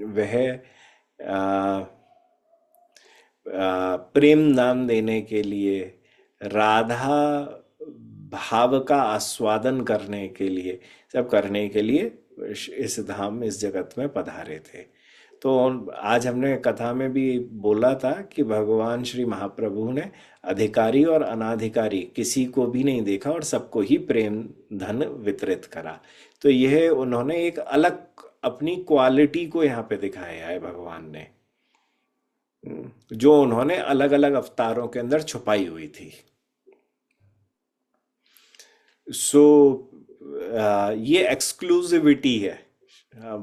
वह प्रेम दान देने के लिए, राधा भाव का आस्वादन करने के लिए, सब करने के लिए इस धाम, इस जगत में पधारे थे। तो आज हमने कथा में भी बोला था कि भगवान श्री महाप्रभु ने अधिकारी और अनाधिकारी किसी को भी नहीं देखा और सबको ही प्रेम धन वितरित करा। तो यह उन्होंने एक अलग अपनी क्वालिटी को यहाँ पे दिखाया है भगवान ने, जो उन्होंने अलग अलग अवतारों के अंदर छुपाई हुई थी। सो ये एक्सक्लूसिविटी है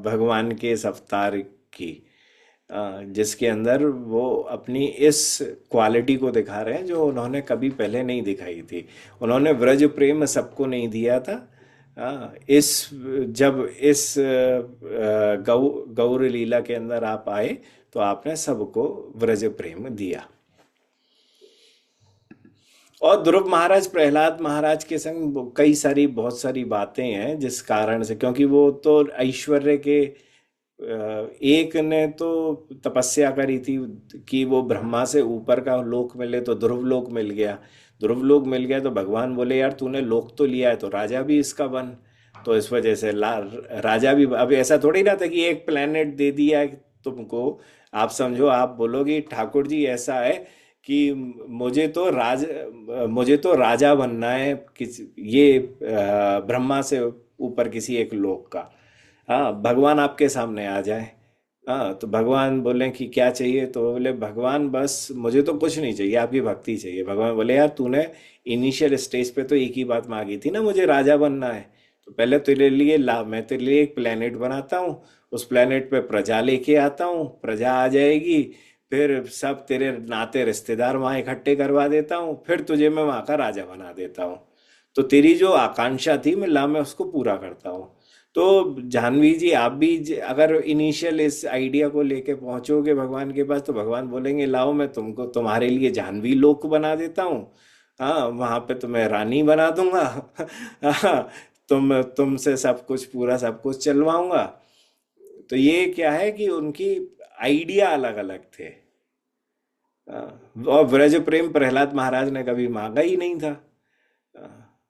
भगवान के इस अवतार की, जिसके अंदर वो अपनी इस क्वालिटी को दिखा रहे हैं जो उन्होंने कभी पहले नहीं दिखाई थी। उन्होंने व्रज प्रेम सबको नहीं दिया था। जब इस गौर लीला के अंदर आप आए तो आपने सबको व्रज प्रेम दिया। और ध्रुव महाराज प्रहलाद महाराज के संग कई सारी बहुत सारी बातें हैं जिस कारण से, क्योंकि वो तो ऐश्वर्य के, एक ने तो तपस्या करी थी कि वो ब्रह्मा से ऊपर का लोक मिले, तो ध्रुव लोक मिल गया। ध्रुव लोक मिल गया तो भगवान बोले यार तूने लोक तो लिया है तो राजा भी इसका बन। तो इस वजह से राजा भी, अब ऐसा थोड़ी ना था कि एक प्लेनेट दे दिया है तुमको, आप समझो, आप बोलोगे ठाकुर जी ऐसा है कि मुझे तो राजा बनना है ये ब्रह्मा से ऊपर किसी एक लोक का। हाँ, भगवान आपके सामने आ जाए, हाँ, तो भगवान बोले कि क्या चाहिए, तो बोले भगवान बस मुझे तो कुछ नहीं चाहिए, आपकी भक्ति चाहिए। भगवान बोले यार तूने इनिशियल स्टेज पे तो एक ही बात मांगी थी ना, मुझे राजा बनना है, तो पहले तेरे लिए ला, मैं तेरे लिए एक प्लेनेट बनाता हूँ, उस प्लेनेट पे प्रजा लेके आता हूँ, प्रजा आ जाएगी, फिर सब तेरे नाते रिश्तेदार वहां इकट्ठे करवा देता हूँ, फिर तुझे मैं वहां का राजा बना देता हूँ। तो तेरी जो आकांक्षा थी मैं उसको पूरा करता हूँ। तो जाह्नवी जी, आप भी अगर इनिशियल इस आइडिया को लेके पहुंचोगे भगवान के पास, तो भगवान बोलेंगे लाओ मैं तुमको तुम्हारे लिए जाह्नवी लोक बना देता हूँ। हाँ, वहां पे तुम्हें रानी बना दूंगा। हाँ, तुमसे सब कुछ पूरा सब कुछ चलवाऊंगा। तो ये क्या है कि उनकी आइडिया अलग अलग थे। और ब्रज प्रेम प्रहलाद महाराज ने कभी मांगा ही नहीं था।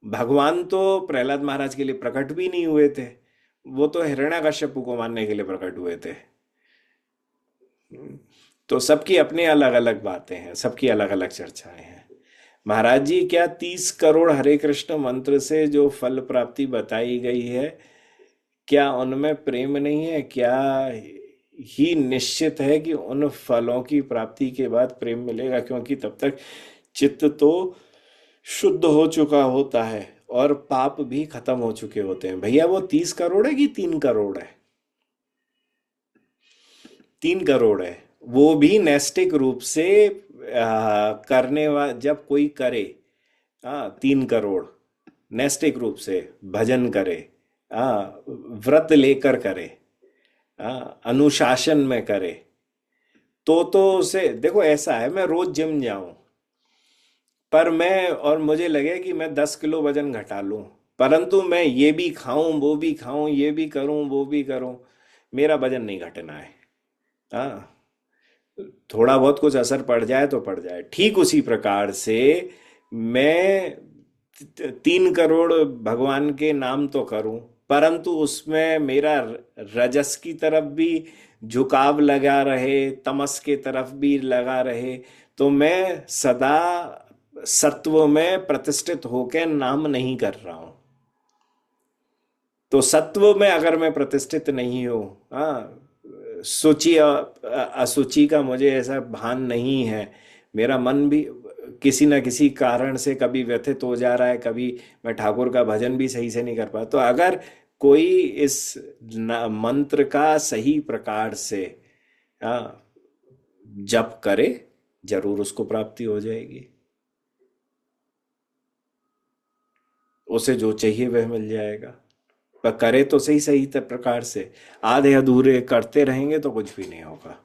भगवान तो प्रहलाद महाराज के लिए प्रकट भी नहीं हुए थे, वो तो हिरण्यकश्यप को मारने के लिए प्रकट हुए थे। तो सबकी अपनी अलग अलग बातें हैं, सबकी अलग अलग चर्चाएं हैं। महाराज जी, क्या 30 करोड़ हरे कृष्ण मंत्र से जो फल प्राप्ति बताई गई है, क्या उनमें प्रेम नहीं है? क्या ही निश्चित है कि उन फलों की प्राप्ति के बाद प्रेम मिलेगा? क्योंकि तब तक चित्त तो शुद्ध हो चुका होता है और पाप भी खत्म हो चुके होते हैं। भैया, वो 30 करोड़ है कि 3 करोड़ है? 3 करोड़ है। वो भी नैष्टिक रूप से करने वा जब कोई करे, हाँ, 3 करोड़ नैष्टिक रूप से भजन करे, हाँ, व्रत लेकर करे, हाँ, अनुशासन में करे, तो उसे देखो, ऐसा है, मैं रोज जिम जाऊं, पर मैं और मुझे लगे कि मैं 10 किलो वजन घटा लूं, परंतु मैं ये भी खाऊं वो भी खाऊं, ये भी करूं वो भी करूं, मेरा वजन नहीं घटना है। हाँ, थोड़ा बहुत कुछ असर पड़ जाए तो पड़ जाए। ठीक उसी प्रकार से मैं 3 करोड़ भगवान के नाम तो करूं, परंतु उसमें मेरा रजस की तरफ भी झुकाव लगा रहे, तमस के तरफ भी लगा रहे, तो मैं सदा सत्व में प्रतिष्ठित होकर नाम नहीं कर रहा हूं। तो सत्व में अगर मैं प्रतिष्ठित नहीं हूँ, हाँ, सूची असुचि का मुझे ऐसा भान नहीं है, मेरा मन भी किसी न किसी कारण से कभी व्यथित हो जा रहा है, कभी मैं ठाकुर का भजन भी सही से नहीं कर पाता, तो अगर कोई इस मंत्र का सही प्रकार से, हाँ, जप करे, जरूर उसको प्राप्ति हो जाएगी। उसे जो चाहिए वह मिल जाएगा, पर करे तो सही सही प्रकार से। आधे अधूरे करते रहेंगे तो कुछ भी नहीं होगा।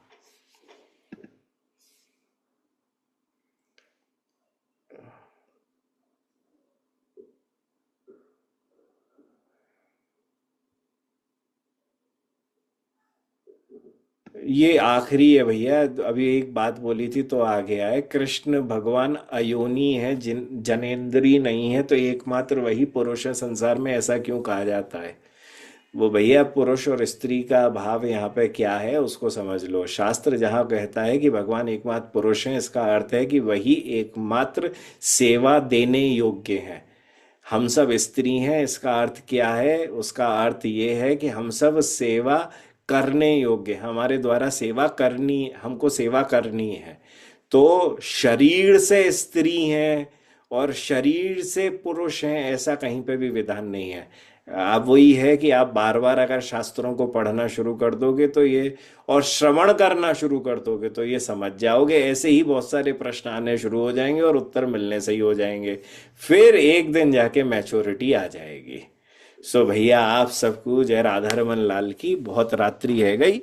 ये आखिरी है भैया, अभी एक बात बोली थी तो आ गया है। कृष्ण भगवान अयोनी है, जिन जनेन्द्री नहीं है, तो एकमात्र वही पुरुष है संसार में, ऐसा क्यों कहा जाता है? वो भैया, पुरुष और स्त्री का भाव यहाँ पे क्या है उसको समझ लो। शास्त्र जहाँ कहता है कि भगवान एकमात्र पुरुष हैं, इसका अर्थ है कि वही एकमात्र सेवा देने योग्य हैं। हम सब स्त्री हैं, इसका अर्थ क्या है? उसका अर्थ ये है कि हम सब सेवा करने योग्य, हमारे द्वारा सेवा करनी, हमको सेवा करनी है। तो शरीर से स्त्री हैं और शरीर से पुरुष हैं, ऐसा कहीं पे भी विधान नहीं है। अब वही है कि आप बार बार अगर शास्त्रों को पढ़ना शुरू कर दोगे तो ये, और श्रवण करना शुरू कर दोगे तो ये समझ जाओगे। ऐसे ही बहुत सारे प्रश्न आने शुरू हो जाएंगे और उत्तर मिलने से ही हो जाएंगे, फिर एक दिन जाके मैच्योरिटी आ जाएगी। सो भैया, आप सबको जय राधा रमन लाल की। बहुत रात्रि है गई,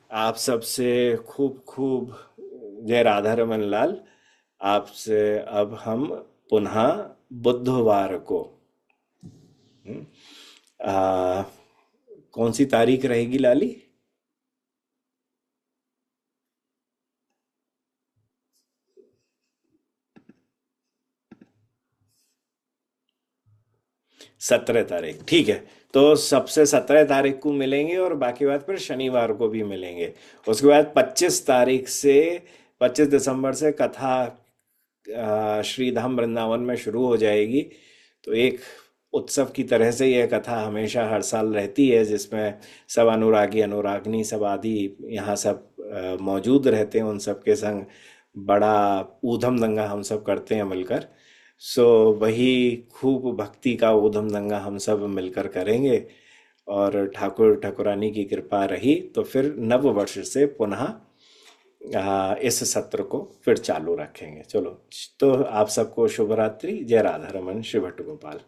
आप सबसे खूब खूब जय राधा रमन लाल। आपसे अब हम पुनः बुधवार को, आ, कौन सी तारीख रहेगी लाली? 17 तारीख, ठीक है। तो सबसे 17 तारीख को मिलेंगे और बाकी बात फिर शनिवार को भी मिलेंगे। उसके बाद 25 तारीख से, 25 दिसंबर से कथा श्री धाम वृंदावन में शुरू हो जाएगी। तो एक उत्सव की तरह से यह कथा हमेशा हर साल रहती है, जिसमें सब अनुरागी अनुरागनी सब आदि यहाँ सब मौजूद रहते हैं। उन सब के संग बड़ा ऊधम दंगा हम सब करते हैं मिलकर। सो वही खूब भक्ति का ऊधम दंगा हम सब मिलकर करेंगे। और ठाकुर ठाकुरानी की कृपा रही तो फिर नव वर्ष से पुनः इस सत्र को फिर चालू रखेंगे। चलो, तो आप सबको शुभ रात्रि। जय राधा रमन, श्री भट्ट गोपाल।